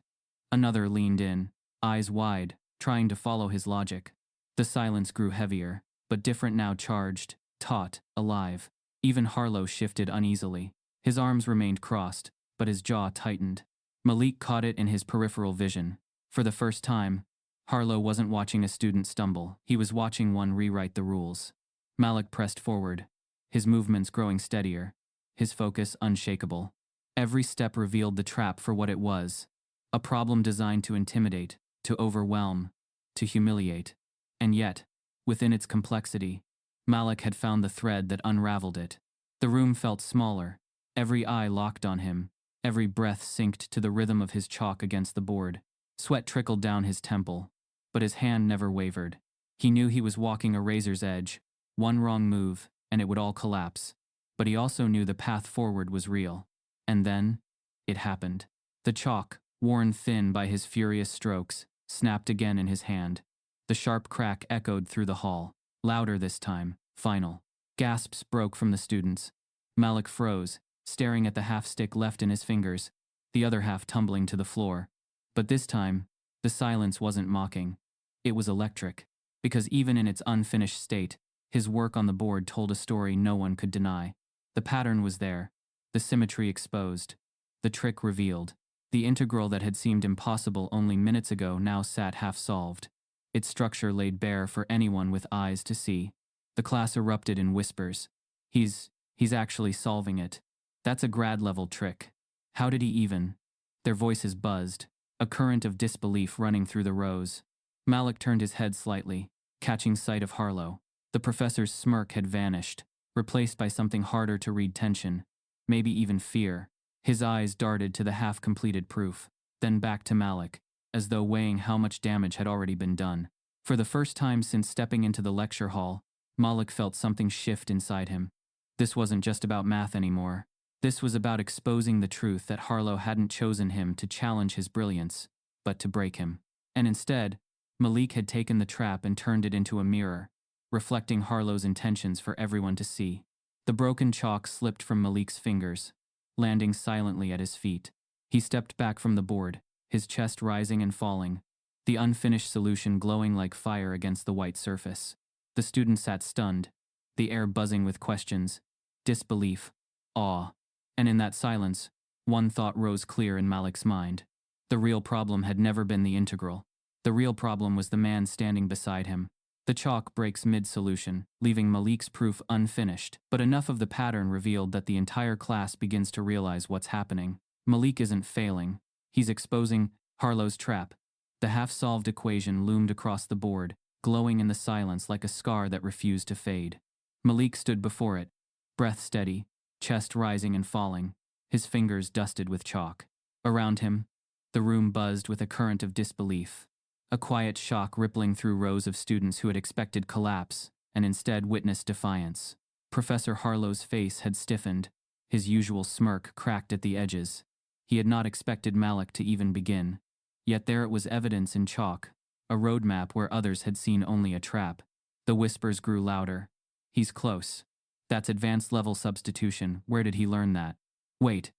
Another leaned in, eyes wide, trying to follow his logic. The silence grew heavier, but different now, charged, taut, alive. Even Harlow shifted uneasily. His arms remained crossed, but his jaw tightened. Malik caught it in his peripheral vision. For the first time, Harlow wasn't watching a student stumble, he was watching one rewrite the rules. Malik pressed forward, his movements growing steadier, his focus unshakable. Every step revealed the trap for what it was, a problem designed to intimidate, to overwhelm, to humiliate. And yet, within its complexity, Malik had found the thread that unraveled it. The room felt smaller, every eye locked on him, every breath synced to the rhythm of his chalk against the board. Sweat trickled down his temple, but his hand never wavered. He knew he was walking a razor's edge, one wrong move, and it would all collapse. But he also knew the path forward was real. And then, it happened. The chalk, worn thin by his furious strokes, snapped again in his hand. The sharp crack echoed through the hall, louder this time, final. Gasps broke from the students. Malik froze, staring at the half-stick left in his fingers, the other half tumbling to the floor. But this time, the silence wasn't mocking. It was electric, because even in its unfinished state, his work on the board told a story no one could deny. The pattern was there, the symmetry exposed, the trick revealed. The integral that had seemed impossible only minutes ago now sat half-solved. Its structure laid bare for anyone with eyes to see. The class erupted in whispers. He's actually solving it. That's a grad-level trick. How did he even? Their voices buzzed, a current of disbelief running through the rows. Malik turned his head slightly, catching sight of Harlow. The professor's smirk had vanished, replaced by something harder to read: tension, maybe even fear. His eyes darted to the half-completed proof, then back to Malik, as though weighing how much damage had already been done. For the first time since stepping into the lecture hall, Malik felt something shift inside him. This wasn't just about math anymore. This was about exposing the truth that Harlow hadn't chosen him to challenge his brilliance, but to break him. And instead, Malik had taken the trap and turned it into a mirror, reflecting Harlow's intentions for everyone to see. The broken chalk slipped from Malik's fingers, landing silently at his feet. He stepped back from the board, his chest rising and falling, the unfinished solution glowing like fire against the white surface. The student sat stunned, the air buzzing with questions, disbelief, awe. And in that silence, one thought rose clear in Malik's mind. The real problem had never been the integral. The real problem was the man standing beside him. The chalk breaks mid-solution, leaving Malik's proof unfinished, but enough of the pattern revealed that the entire class begins to realize what's happening. Malik isn't failing. He's exposing Harlow's trap. The half-solved equation loomed across the board, glowing in the silence like a scar that refused to fade. Malik stood before it, breath steady, chest rising and falling, his fingers dusted with chalk. Around him, the room buzzed with a current of disbelief. A quiet shock rippling through rows of students who had expected collapse and instead witnessed defiance. Professor Harlow's face had stiffened, his usual smirk cracked at the edges. He had not expected Malik to even begin. Yet there it was, evidence in chalk, a roadmap where others had seen only a trap. The whispers grew louder. He's close. That's advanced level substitution. Where did he learn that? Wait,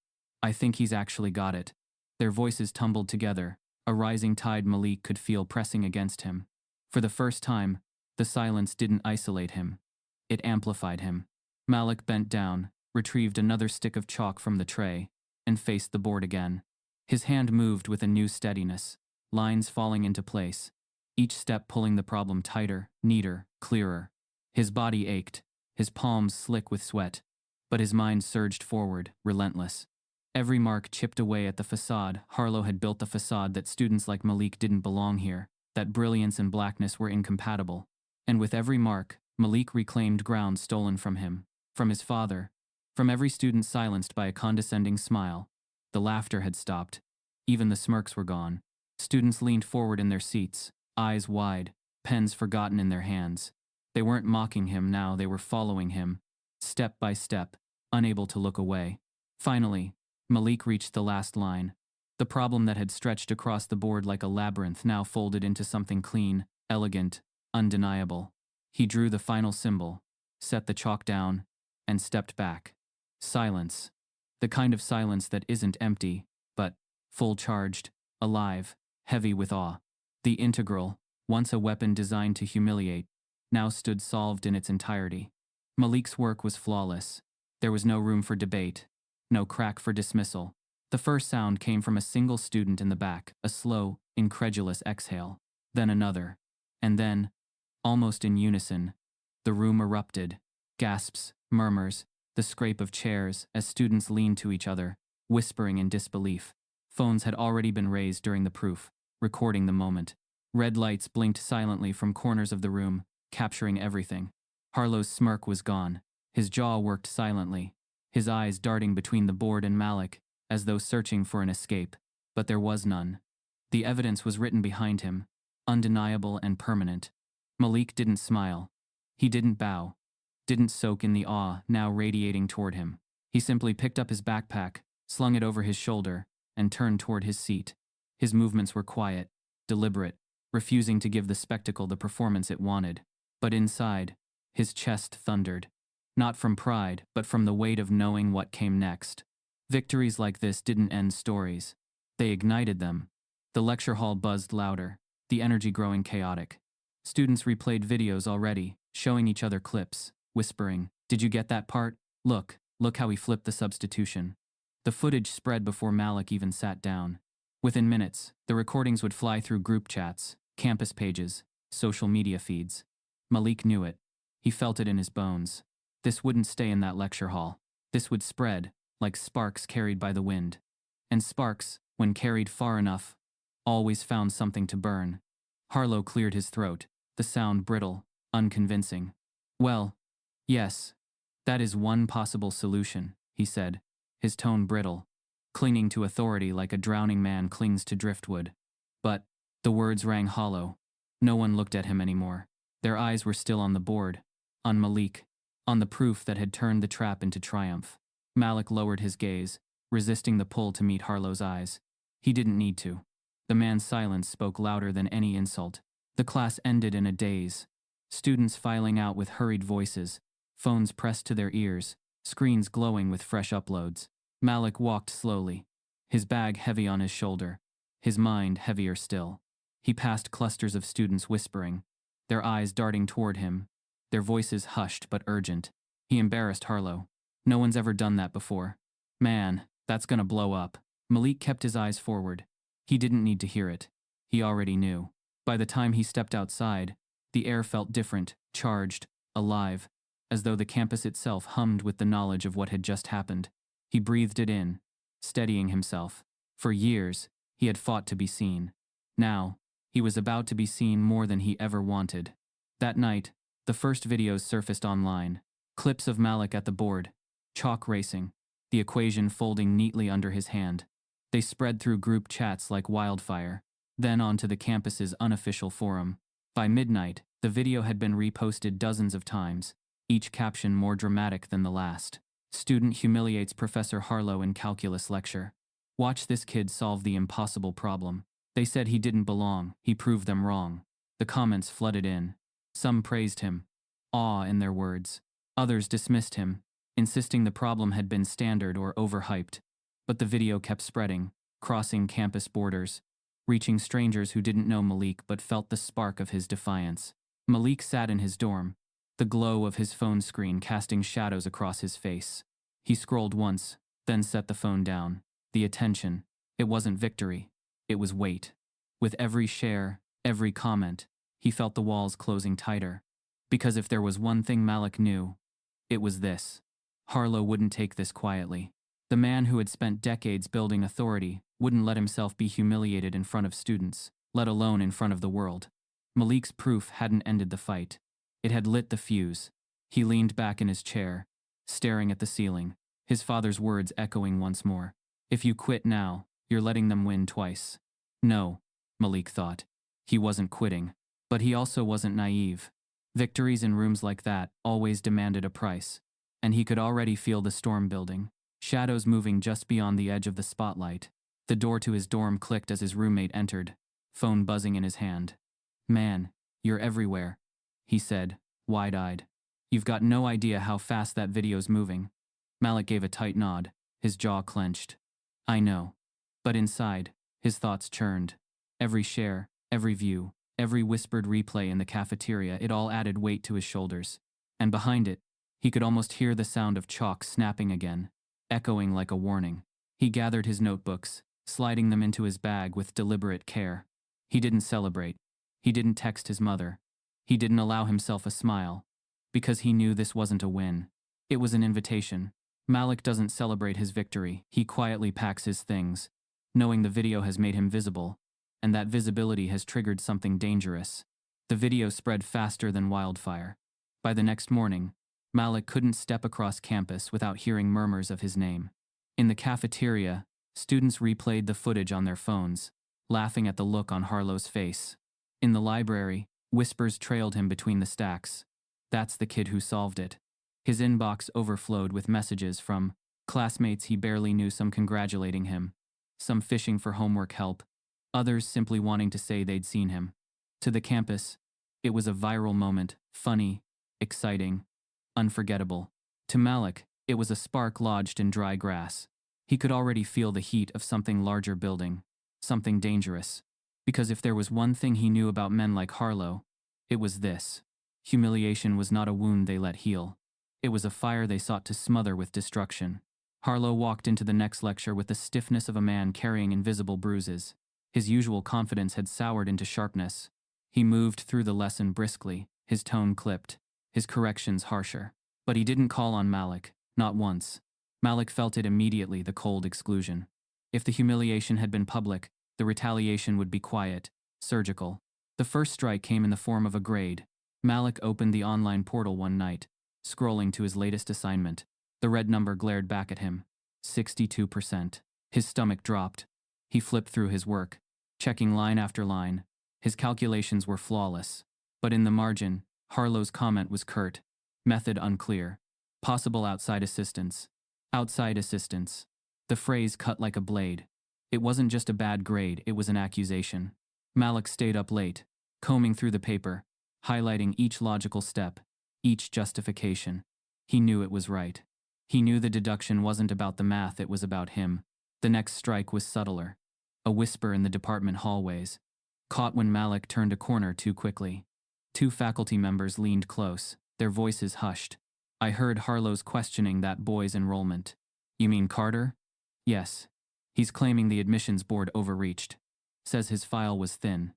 I think he's actually got it. Their voices tumbled together, a rising tide Malik could feel pressing against him. For the first time, the silence didn't isolate him. It amplified him. Malik bent down, retrieved another stick of chalk from the tray, and faced the board again. His hand moved with a new steadiness, lines falling into place, each step pulling the problem tighter, neater, clearer. His body ached, his palms slick with sweat, but his mind surged forward, relentless. Every mark chipped away at the facade. Harlow had built the facade that students like Malik didn't belong here, that brilliance and blackness were incompatible. And with every mark, Malik reclaimed ground stolen from him, from his father, from every student silenced by a condescending smile. The laughter had stopped. Even the smirks were gone. Students leaned forward in their seats, eyes wide, pens forgotten in their hands. They weren't mocking him now, they were following him, step by step, unable to look away. Finally, Malik reached the last line. The problem that had stretched across the board like a labyrinth now folded into something clean, elegant, undeniable. He drew the final symbol, set the chalk down, and stepped back. Silence. The kind of silence that isn't empty, but full-charged, alive, heavy with awe. The integral, once a weapon designed to humiliate, now stood solved in its entirety. Malik's work was flawless. There was no room for debate, no crack for dismissal. The first sound came from a single student in the back, a slow, incredulous exhale, then another, and then, almost in unison, the room erupted. Gasps, murmurs, the scrape of chairs as students leaned to each other, whispering in disbelief. Phones had already been raised during the proof, recording the moment. Red lights blinked silently from corners of the room, capturing everything. Harlow's smirk was gone. His jaw worked silently, his eyes darting between the board and Malik, as though searching for an escape. But there was none. The evidence was written behind him, undeniable and permanent. Malik didn't smile. He didn't bow, didn't soak in the awe now radiating toward him. He simply picked up his backpack, slung it over his shoulder, and turned toward his seat. His movements were quiet, deliberate, refusing to give the spectacle the performance it wanted. But inside, his chest thundered. Not from pride, but from the weight of knowing what came next. Victories like this didn't end stories. They ignited them. The lecture hall buzzed louder, the energy growing chaotic. Students replayed videos already, showing each other clips, whispering, "Did you get that part? Look how he flipped the substitution." The footage spread before Malik even sat down. Within minutes, the recordings would fly through group chats, campus pages, social media feeds. Malik knew it. He felt it in his bones. This wouldn't stay in that lecture hall. This would spread, like sparks carried by the wind. And sparks, when carried far enough, always found something to burn. Harlow cleared his throat, the sound brittle, unconvincing. "Well, yes, that is one possible solution," he said, his tone brittle, clinging to authority like a drowning man clings to driftwood. But the words rang hollow. No one looked at him anymore. Their eyes were still on the board, on Malik, on the proof that had turned the trap into triumph. Malik lowered his gaze, resisting the pull to meet Harlow's eyes. He didn't need to. The man's silence spoke louder than any insult. The class ended in a daze. Students filing out with hurried voices, phones pressed to their ears, screens glowing with fresh uploads. Malik walked slowly, his bag heavy on his shoulder, his mind heavier still. He passed clusters of students whispering, their eyes darting toward him, their voices hushed but urgent. He embarrassed Harlow. No one's ever done that before. Man, that's gonna blow up. Malik kept his eyes forward. He didn't need to hear it. He already knew. By the time he stepped outside, the air felt different, charged, alive, as though the campus itself hummed with the knowledge of what had just happened. He breathed it in, steadying himself. For years, he had fought to be seen. Now, he was about to be seen more than he ever wanted. That night, the first videos surfaced online. Clips of Malik at the board, chalk racing, the equation folding neatly under his hand. They spread through group chats like wildfire, then onto the campus's unofficial forum. By midnight, the video had been reposted dozens of times, each caption more dramatic than the last. Student humiliates Professor Harlow in calculus lecture. Watch this kid solve the impossible problem. They said he didn't belong, he proved them wrong. The comments flooded in. Some praised him, awe in their words. Others dismissed him, insisting the problem had been standard or overhyped. But the video kept spreading, crossing campus borders, reaching strangers who didn't know Malik but felt the spark of his defiance. Malik sat in his dorm, the glow of his phone screen casting shadows across his face. He scrolled once, then set the phone down. The attention. It wasn't victory. It was weight. With every share, every comment, he felt the walls closing tighter. Because if there was one thing Malik knew, it was this. Harlow wouldn't take this quietly. The man who had spent decades building authority wouldn't let himself be humiliated in front of students, let alone in front of the world. Malik's proof hadn't ended the fight. It had lit the fuse. He leaned back in his chair, staring at the ceiling, his father's words echoing once more. If you quit now, you're letting them win twice. No, Malik thought. He wasn't quitting. But he also wasn't naive. Victories in rooms like that always demanded a price. And he could already feel the storm building, shadows moving just beyond the edge of the spotlight. The door to his dorm clicked as his roommate entered, phone buzzing in his hand. Man, you're everywhere, he said, wide-eyed. You've got no idea how fast that video's moving. Malik gave a tight nod, his jaw clenched. I know. But inside, his thoughts churned. Every share, every view, every whispered replay in the cafeteria, it all added weight to his shoulders. And behind it, he could almost hear the sound of chalk snapping again, echoing like a warning. He gathered his notebooks, sliding them into his bag with deliberate care. He didn't celebrate. He didn't text his mother. He didn't allow himself a smile, because he knew this wasn't a win. It was an invitation. Malik doesn't celebrate his victory. He quietly packs his things, knowing the video has made him visible, and that visibility has triggered something dangerous. The video spread faster than wildfire. By the next morning, Malik couldn't step across campus without hearing murmurs of his name. In the cafeteria, students replayed the footage on their phones, laughing at the look on Harlow's face. In the library, whispers trailed him between the stacks. That's the kid who solved it. His inbox overflowed with messages from classmates he barely knew, some congratulating him, some fishing for homework help, others simply wanting to say they'd seen him. To the campus, it was a viral moment, funny, exciting, unforgettable. To Malik, it was a spark lodged in dry grass. He could already feel the heat of something larger building, something dangerous. Because if there was one thing he knew about men like Harlow, it was this. Humiliation was not a wound they let heal. It was a fire they sought to smother with destruction. Harlow walked into the next lecture with the stiffness of a man carrying invisible bruises. His usual confidence had soured into sharpness. He moved through the lesson briskly, his tone clipped, his corrections harsher. But he didn't call on Malik, not once. Malik felt it immediately, the cold exclusion. If the humiliation had been public, the retaliation would be quiet, surgical. The first strike came in the form of a grade. Malik opened the online portal one night, scrolling to his latest assignment. The red number glared back at him. 62%. His stomach dropped. He flipped through his work, checking line after line. His calculations were flawless. But in the margin, Harlow's comment was curt. Method unclear. Possible outside assistance. Outside assistance. The phrase cut like a blade. It wasn't just a bad grade, it was an accusation. Malik stayed up late, combing through the paper, highlighting each logical step, each justification. He knew it was right. He knew the deduction wasn't about the math, it was about him. The next strike was subtler. A whisper in the department hallways, caught when Malik turned a corner too quickly. Two faculty members leaned close, their voices hushed. I heard Harlow's questioning that boy's enrollment. You mean Carter? Yes. He's claiming the admissions board overreached. Says his file was thin.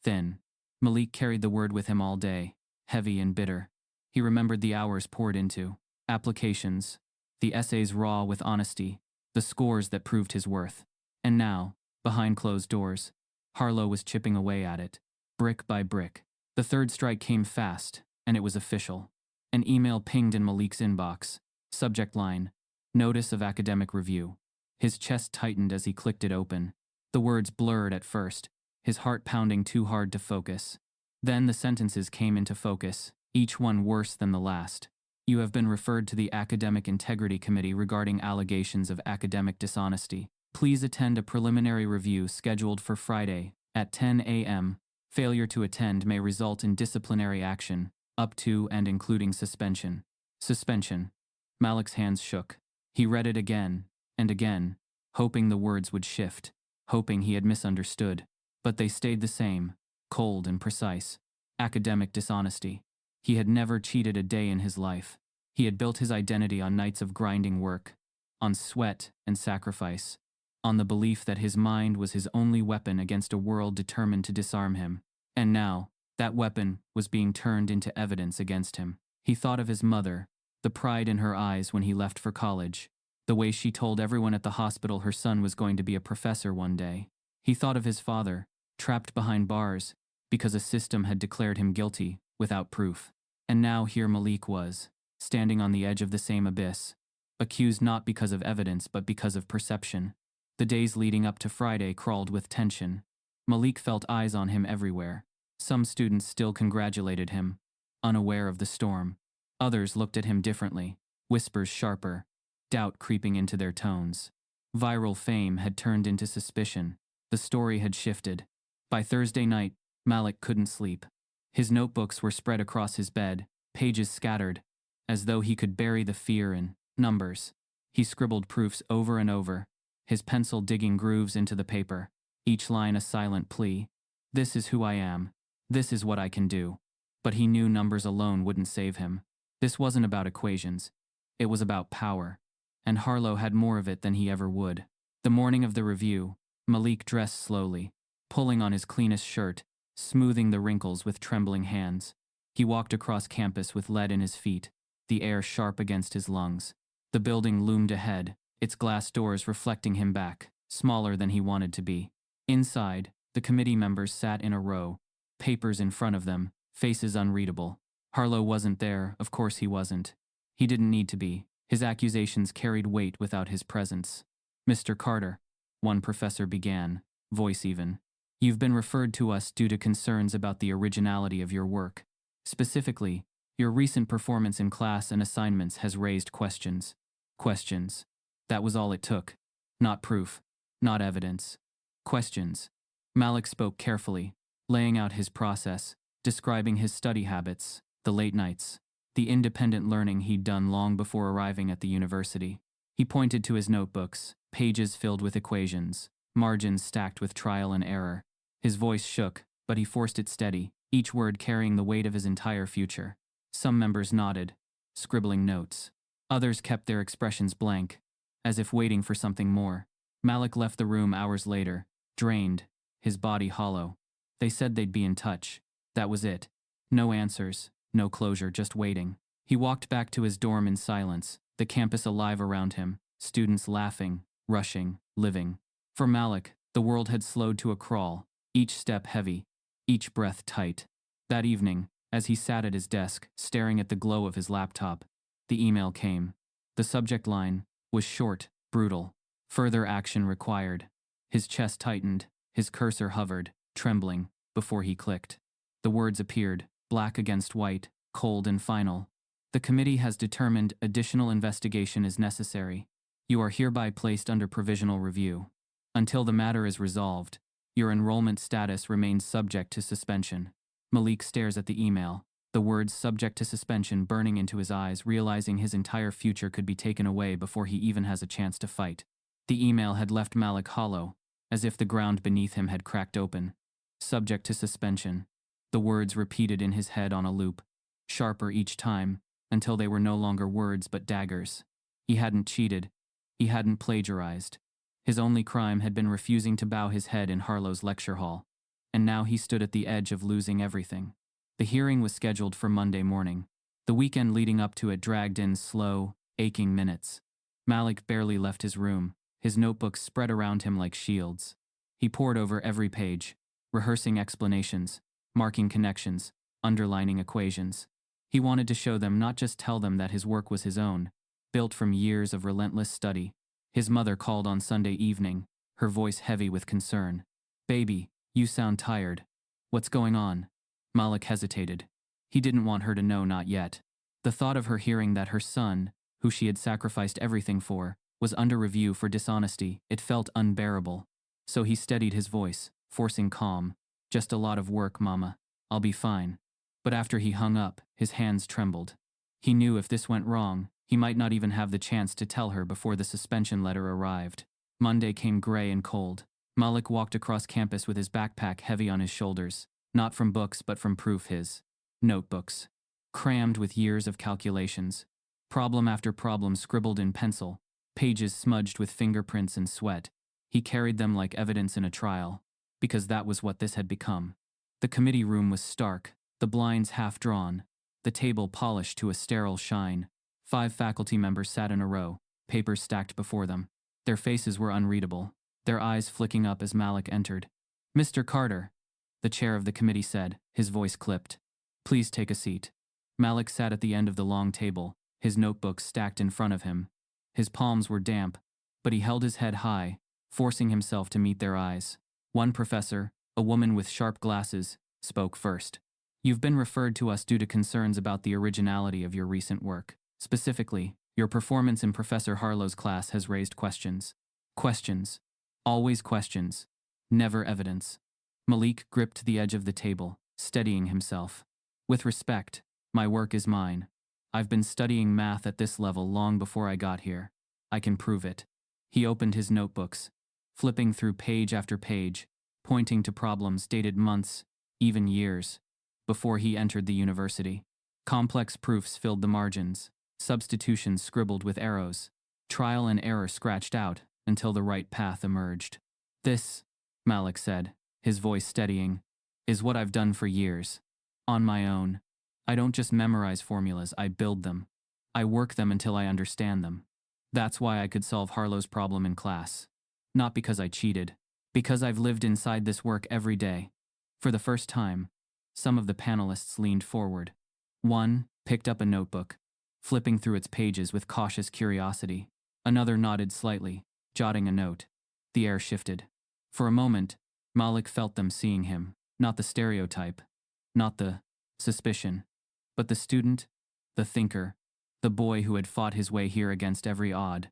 Thin. Malik carried the word with him all day, heavy and bitter. He remembered the hours poured into applications, the essays raw with honesty, the scores that proved his worth. And now, behind closed doors, Harlow was chipping away at it, brick by brick. The third strike came fast, and it was official. An email pinged in Malik's inbox. Subject line, Notice of Academic Review. His chest tightened as he clicked it open. The words blurred at first, his heart pounding too hard to focus. Then the sentences came into focus, each one worse than the last. You have been referred to the Academic Integrity Committee regarding allegations of academic dishonesty. Please attend a preliminary review scheduled for Friday at 10 a.m. Failure to attend may result in disciplinary action, up to and including suspension. Suspension. Malik's hands shook. He read it again and again, hoping the words would shift, hoping he had misunderstood. But they stayed the same, cold and precise. Academic dishonesty. He had never cheated a day in his life. He had built his identity on nights of grinding work, on sweat and sacrifice, on the belief that his mind was his only weapon against a world determined to disarm him. And now, that weapon was being turned into evidence against him. He thought of his mother, the pride in her eyes when he left for college, the way she told everyone at the hospital her son was going to be a professor one day. He thought of his father, trapped behind bars, because a system had declared him guilty, without proof. And now here Malik was, standing on the edge of the same abyss, accused not because of evidence but because of perception. The days leading up to Friday crawled with tension. Malik felt eyes on him everywhere. Some students still congratulated him, unaware of the storm. Others looked at him differently, whispers sharper, doubt creeping into their tones. Viral fame had turned into suspicion. The story had shifted. By Thursday night, Malik couldn't sleep. His notebooks were spread across his bed, pages scattered, as though he could bury the fear in numbers. He scribbled proofs over and over, his pencil digging grooves into the paper, each line a silent plea. This is who I am. This is what I can do. But he knew numbers alone wouldn't save him. This wasn't about equations. It was about power. And Harlow had more of it than he ever would. The morning of the review, Malik dressed slowly, pulling on his cleanest shirt, smoothing the wrinkles with trembling hands. He walked across campus with lead in his feet, the air sharp against his lungs. The building loomed ahead, its glass doors reflecting him back, smaller than he wanted to be. Inside, the committee members sat in a row, papers in front of them, faces unreadable. Harlow wasn't there, of course he wasn't. He didn't need to be. His accusations carried weight without his presence. Mr. Carter, one professor began, voice even. You've been referred to us due to concerns about the originality of your work. Specifically, your recent performance in class and assignments has raised questions. Questions. That was all it took. Not proof. Not evidence. Questions. Malik spoke carefully, laying out his process, describing his study habits, the late nights, the independent learning he'd done long before arriving at the university. He pointed to his notebooks, pages filled with equations, margins stacked with trial and error. His voice shook, but he forced it steady, each word carrying the weight of his entire future. Some members nodded, scribbling notes. Others kept their expressions blank, as if waiting for something more. Malik left the room hours later, drained, his body hollow. They said they'd be in touch. That was it. No answers, no closure, just waiting. He walked back to his dorm in silence, the campus alive around him, students laughing, rushing, living. For Malik, the world had slowed to a crawl, each step heavy, each breath tight. That evening, as he sat at his desk, staring at the glow of his laptop, the email came. The subject line was short, brutal. Further action required. His chest tightened, his cursor hovered, trembling, before he clicked. The words appeared, black against white, cold and final. The committee has determined additional investigation is necessary. You are hereby placed under provisional review. Until the matter is resolved, your enrollment status remains subject to suspension. Malik stares at the email, the words subject to suspension burning into his eyes, realizing his entire future could be taken away before he even has a chance to fight. The email had left Malik hollow, as if the ground beneath him had cracked open. Subject to suspension. The words repeated in his head on a loop, sharper each time, until they were no longer words but daggers. He hadn't cheated. He hadn't plagiarized. His only crime had been refusing to bow his head in Harlow's lecture hall. And now he stood at the edge of losing everything. The hearing was scheduled for Monday morning. The weekend leading up to it dragged in slow, aching minutes. Malik barely left his room, his notebooks spread around him like shields. He pored over every page, rehearsing explanations, marking connections, underlining equations. He wanted to show them, not just tell them, that his work was his own, built from years of relentless study. His mother called on Sunday evening, her voice heavy with concern. "Baby, you sound tired. What's going on?" Malik hesitated. He didn't want her to know, not yet. The thought of her hearing that her son, who she had sacrificed everything for, was under review for dishonesty, it felt unbearable. So he steadied his voice, forcing calm. "Just a lot of work, Mama. I'll be fine." But after he hung up, his hands trembled. He knew if this went wrong, he might not even have the chance to tell her before the suspension letter arrived. Monday came gray and cold. Malik walked across campus with his backpack heavy on his shoulders, not from books but from proof, his notebooks, crammed with years of calculations. Problem after problem scribbled in pencil, pages smudged with fingerprints and sweat. He carried them like evidence in a trial, because that was what this had become. The committee room was stark, the blinds half drawn, the table polished to a sterile shine. 5 faculty members sat in a row, papers stacked before them. Their faces were unreadable, their eyes flicking up as Malik entered. "Mr. Carter," the chair of the committee said, his voice clipped. "Please take a seat." Malik sat at the end of the long table, his notebooks stacked in front of him. His palms were damp, but he held his head high, forcing himself to meet their eyes. One professor, a woman with sharp glasses, spoke first. "You've been referred to us due to concerns about the originality of your recent work. Specifically, your performance in Professor Harlow's class has raised questions. Questions. Always questions. Never evidence." Malik gripped the edge of the table, steadying himself. "With respect, my work is mine. I've been studying math at this level long before I got here. I can prove it." He opened his notebooks, flipping through page after page, pointing to problems dated months, even years, before he entered the university. Complex proofs filled the margins, substitutions scribbled with arrows, trial and error scratched out until the right path emerged. "This," Malik said, his voice steadying, "is what I've done for years. On my own. I don't just memorize formulas, I build them. I work them until I understand them. That's why I could solve Harlow's problem in class. Not because I cheated. Because I've lived inside this work every day." For the first time, some of the panelists leaned forward. One picked up a notebook, flipping through its pages with cautious curiosity. Another nodded slightly, jotting a note. The air shifted. For a moment, Malik felt them seeing him, not the stereotype, not the suspicion, but the student, the thinker, the boy who had fought his way here against every odd.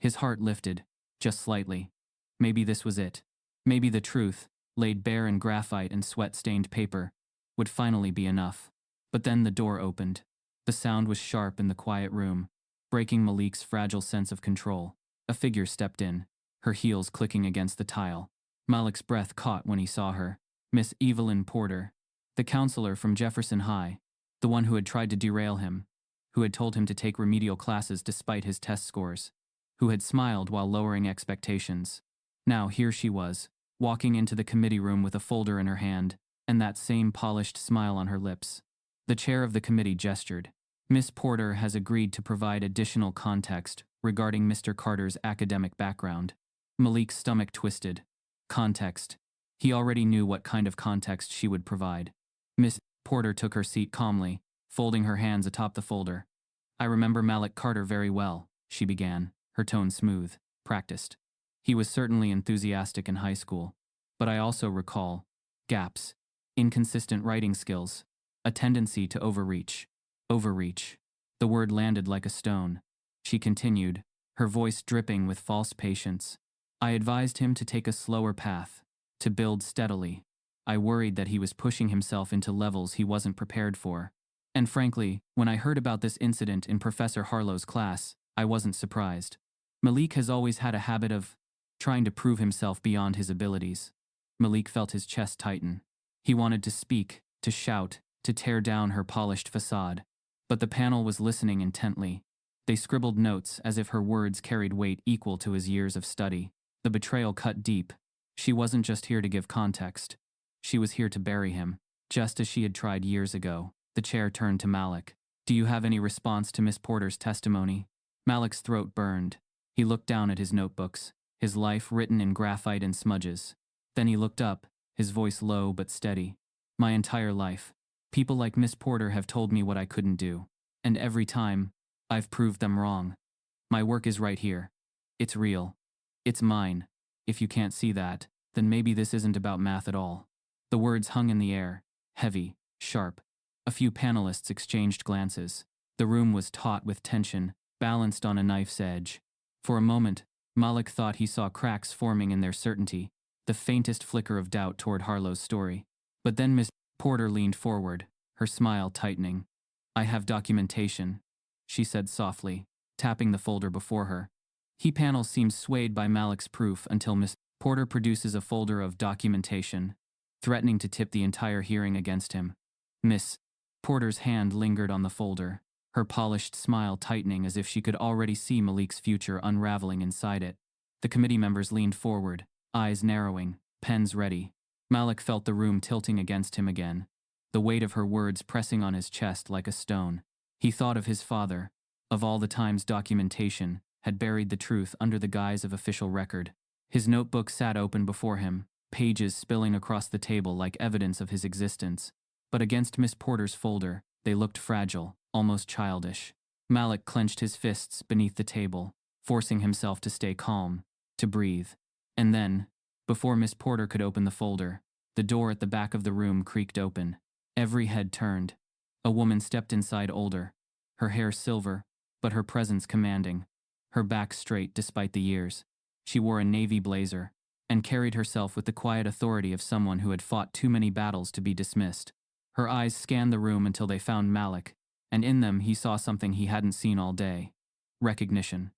His heart lifted, just slightly. Maybe this was it. Maybe the truth, laid bare in graphite and sweat-stained paper, would finally be enough. But then the door opened. The sound was sharp in the quiet room, breaking Malik's fragile sense of control. A figure stepped in, her heels clicking against the tile. Malik's breath caught when he saw her. Miss Evelyn Porter, the counselor from Jefferson High, the one who had tried to derail him, who had told him to take remedial classes despite his test scores, who had smiled while lowering expectations. Now here she was, walking into the committee room with a folder in her hand, and that same polished smile on her lips. The chair of the committee gestured. "Miss Porter has agreed to provide additional context regarding Mr. Carter's academic background." Malik's stomach twisted. Context. He already knew what kind of context she would provide. Miss Porter took her seat calmly, folding her hands atop the folder. "I remember Malik Carter very well," she began, her tone smooth, practiced. "He was certainly enthusiastic in high school, but I also recall gaps, inconsistent writing skills, a tendency to overreach. Overreach." The word landed like a stone. She continued, her voice dripping with false patience. "I advised him to take a slower path, to build steadily. I worried that he was pushing himself into levels he wasn't prepared for. And frankly, when I heard about this incident in Professor Harlow's class, I wasn't surprised. Malik has always had a habit of trying to prove himself beyond his abilities. Malik felt his chest tighten. He wanted to speak, to shout, to tear down her polished facade. But the panel was listening intently. They scribbled notes as if her words carried weight equal to his years of study. The betrayal cut deep. She wasn't just here to give context. She was here to bury him, just as she had tried years ago. The chair turned to Malik. "Do you have any response to Miss Porter's testimony?" Malik's throat burned. He looked down at his notebooks, his life written in graphite and smudges. Then he looked up, his voice low but steady. "My entire life, people like Miss Porter have told me what I couldn't do. And every time, I've proved them wrong. My work is right here. It's real. It's mine. If you can't see that, then maybe this isn't about math at all." The words hung in the air, heavy, sharp. A few panelists exchanged glances. The room was taut with tension, balanced on a knife's edge. For a moment, Malik thought he saw cracks forming in their certainty, the faintest flicker of doubt toward Harlow's story. But then Miss Porter leaned forward, her smile tightening. "I have documentation," she said softly, tapping the folder before her. He panel seemed swayed by Malik's proof until Miss Porter produces a folder of documentation, threatening to tip the entire hearing against him. Miss Porter's hand lingered on the folder, her polished smile tightening as if she could already see Malik's future unraveling inside it. The committee members leaned forward, eyes narrowing, pens ready. Malik felt the room tilting against him again, the weight of her words pressing on his chest like a stone. He thought of his father, of all the times documentation had buried the truth under the guise of official record. His notebook sat open before him, pages spilling across the table like evidence of his existence. But against Miss Porter's folder, they looked fragile, almost childish. Malik clenched his fists beneath the table, forcing himself to stay calm, to breathe. And then, before Miss Porter could open the folder, the door at the back of the room creaked open. Every head turned. A woman stepped inside, older, her hair silver, but her presence commanding, her back straight despite the years. She wore a navy blazer, and carried herself with the quiet authority of someone who had fought too many battles to be dismissed. Her eyes scanned the room until they found Malik, and in them he saw something he hadn't seen all day. Recognition.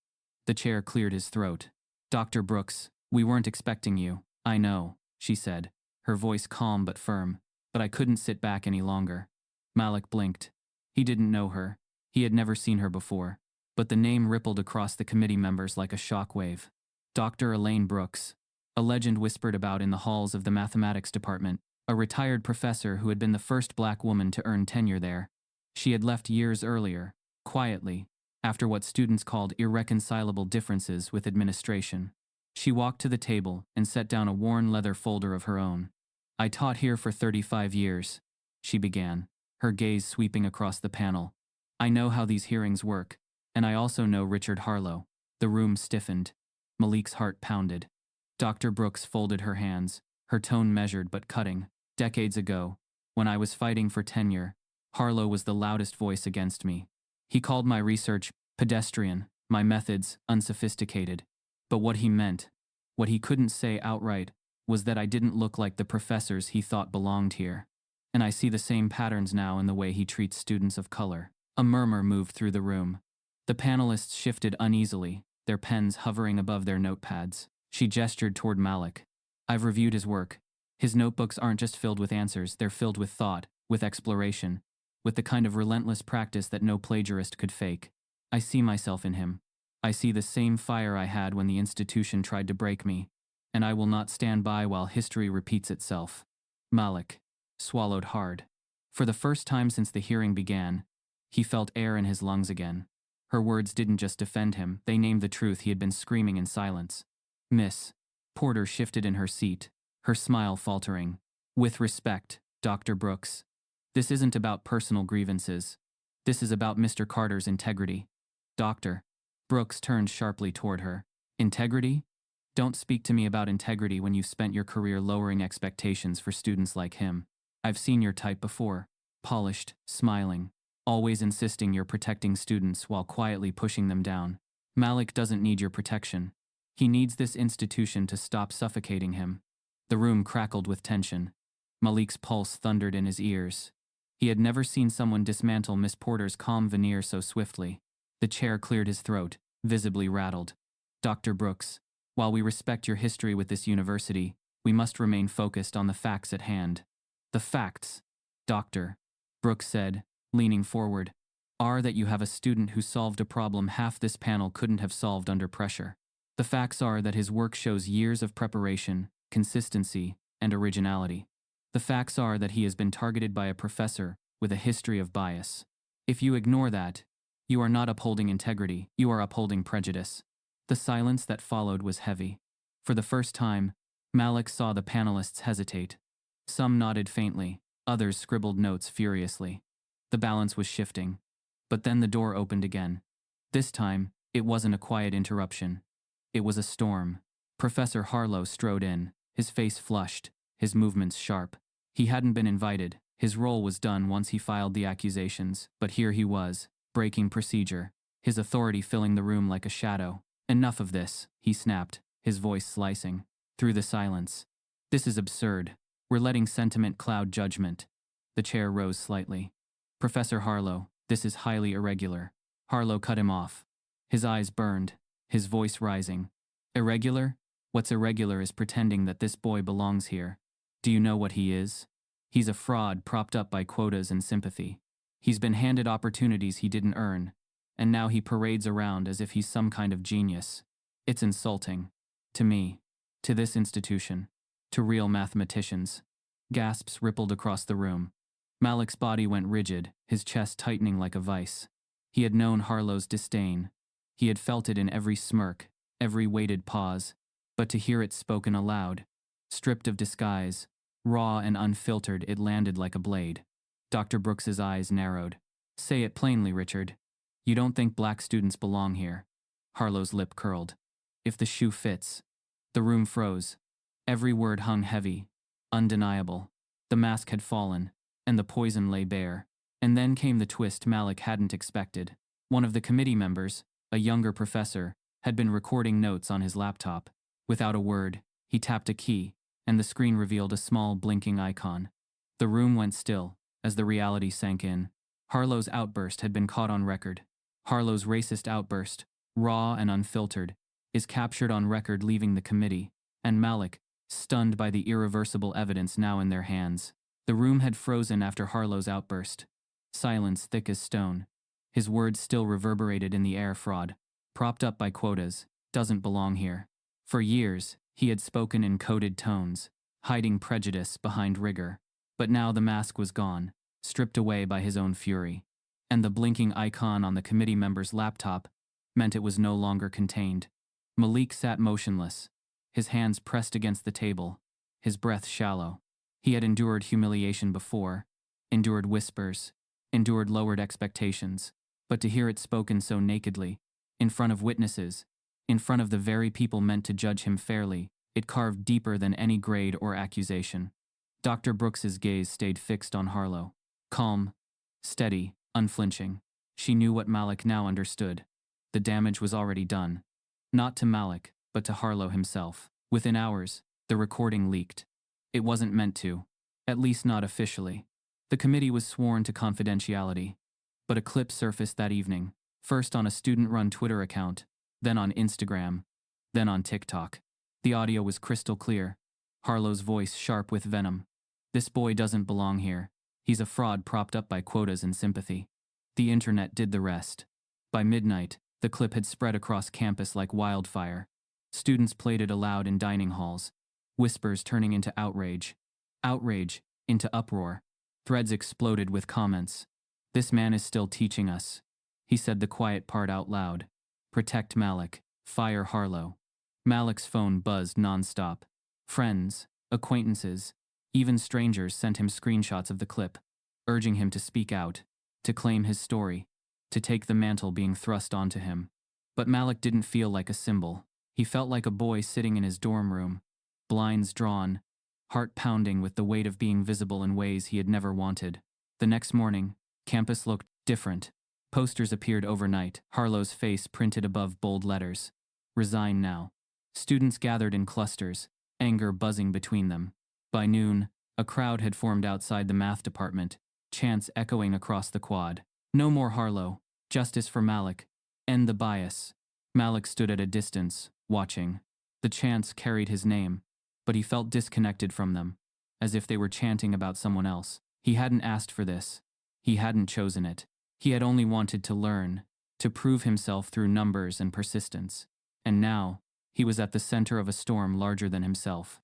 The chair cleared his throat. "Dr. Brooks, we weren't expecting you." "I know," she said, her voice calm but firm, "but I couldn't sit back any longer." Malik blinked. He didn't know her. He had never seen her before. But the name rippled across the committee members like a shockwave. Dr. Elaine Brooks. A legend whispered about in the halls of the mathematics department. A retired professor who had been the first black woman to earn tenure there. She had left years earlier, quietly, after what students called irreconcilable differences with administration. She walked to the table and set down a worn leather folder of her own. "I taught here for 35 years, she began, her gaze sweeping across the panel. "I know how these hearings work, and I also know Richard Harlow." The room stiffened. Malik's heart pounded. Dr. Brooks folded her hands, her tone measured but cutting. "Decades ago, when I was fighting for tenure, Harlow was the loudest voice against me. He called my research pedestrian, my methods unsophisticated. But what he meant, what he couldn't say outright, was that I didn't look like the professors he thought belonged here. And I see the same patterns now in the way he treats students of color." A murmur moved through the room. The panelists shifted uneasily, their pens hovering above their notepads. She gestured toward Malik. "I've reviewed his work. His notebooks aren't just filled with answers, they're filled with thought, with exploration, with the kind of relentless practice that no plagiarist could fake. I see myself in him. I see the same fire I had when the institution tried to break me, and I will not stand by while history repeats itself." Malik swallowed hard. For the first time since the hearing began, he felt air in his lungs again. Her words didn't just defend him, they named the truth he had been screaming in silence. Miss Porter shifted in her seat, her smile faltering. "With respect, Dr. Brooks, this isn't about personal grievances. This is about Mr. Carter's integrity." Dr. Brooks turned sharply toward her. "Integrity? Don't speak to me about integrity when you've spent your career lowering expectations for students like him. I've seen your type before. Polished, smiling, always insisting you're protecting students while quietly pushing them down. Malik doesn't need your protection. He needs this institution to stop suffocating him." The room crackled with tension. Malik's pulse thundered in his ears. He had never seen someone dismantle Miss Porter's calm veneer so swiftly. The chair cleared his throat, visibly rattled. Dr. Brooks, while we respect your history with this university, we must remain focused on the facts at hand. The facts, Dr. Brooks said, leaning forward, are that you have a student who solved a problem half this panel couldn't have solved under pressure. The facts are that his work shows years of preparation, consistency, and originality. The facts are that he has been targeted by a professor with a history of bias. If you ignore that, you are not upholding integrity, you are upholding prejudice. The silence that followed was heavy. For the first time, Malik saw the panelists hesitate. Some nodded faintly, others scribbled notes furiously. The balance was shifting. But then the door opened again. This time, it wasn't a quiet interruption. It was a storm. Professor Harlow strode in, his face flushed, his movements sharp. He hadn't been invited. His role was done once he filed the accusations, but here he was, breaking procedure, his authority filling the room like a shadow. Enough of this, he snapped, his voice slicing through the silence. This is absurd. We're letting sentiment cloud judgment. The chair rose slightly. Professor Harlow, this is highly irregular. Harlow cut him off. His eyes burned, his voice rising. Irregular? What's irregular is pretending that this boy belongs here. Do you know what he is? He's a fraud propped up by quotas and sympathy. He's been handed opportunities he didn't earn, and now he parades around as if he's some kind of genius. It's insulting. To me. To this institution. To real mathematicians. Gasps rippled across the room. Malik's body went rigid, his chest tightening like a vice. He had known Harlow's disdain. He had felt it in every smirk, every weighted pause. But to hear it spoken aloud, stripped of disguise, raw and unfiltered, it landed like a blade. Dr. Brooks's eyes narrowed. Say it plainly, Richard. You don't think black students belong here. Harlow's lip curled. If the shoe fits. The room froze. Every word hung heavy, undeniable. The mask had fallen, and the poison lay bare. And then came the twist Malik hadn't expected. One of the committee members, a younger professor, had been recording notes on his laptop. Without a word, he tapped a key, and the screen revealed a small blinking icon. The room went still, as the reality sank in. Harlow's outburst had been caught on record. Harlow's racist outburst, raw and unfiltered, is captured on record leaving the committee, and Malik, stunned by the irreversible evidence now in their hands. The room had frozen after Harlow's outburst. Silence thick as stone. His words still reverberated in the air. Fraud, propped up by quotas, doesn't belong here. For years, he had spoken in coded tones, hiding prejudice behind rigor. But now the mask was gone, stripped away by his own fury. And the blinking icon on the committee member's laptop meant it was no longer contained. Malik sat motionless, his hands pressed against the table, his breath shallow. He had endured humiliation before, endured whispers, endured lowered expectations, but to hear it spoken so nakedly, in front of witnesses, in front of the very people meant to judge him fairly, it carved deeper than any grade or accusation. Dr. Brooks's gaze stayed fixed on Harlow. Calm, steady, unflinching. She knew what Malik now understood. The damage was already done. Not to Malik, but to Harlow himself. Within hours, the recording leaked. It wasn't meant to, at least not officially. The committee was sworn to confidentiality. But a clip surfaced that evening, first on a student-run Twitter account, then on Instagram, then on TikTok. The audio was crystal clear, Harlow's voice sharp with venom. This boy doesn't belong here. He's a fraud propped up by quotas and sympathy. The internet did the rest. By midnight, the clip had spread across campus like wildfire. Students played it aloud in dining halls, whispers turning into outrage. Outrage into uproar. Threads exploded with comments. This man is still teaching us. He said the quiet part out loud. Protect Malik. Fire Harlow. Malik's phone buzzed nonstop. Friends, acquaintances, even strangers sent him screenshots of the clip, urging him to speak out, to claim his story, to take the mantle being thrust onto him. But Malik didn't feel like a symbol. He felt like a boy sitting in his dorm room, blinds drawn, heart pounding with the weight of being visible in ways he had never wanted. The next morning, campus looked different. Posters appeared overnight, Harlow's face printed above bold letters. Resign now. Students gathered in clusters, anger buzzing between them. By noon, A crowd had formed outside the math department, chants echoing across the quad. No more Harlow. Justice for Malik. End the bias. Malik stood at a distance, watching. The chants carried his name, but he felt disconnected from them, as if they were chanting about someone else. He hadn't asked for this. He hadn't chosen it. He had only wanted to learn, to prove himself through numbers and persistence. And now, he was at the center of a storm larger than himself.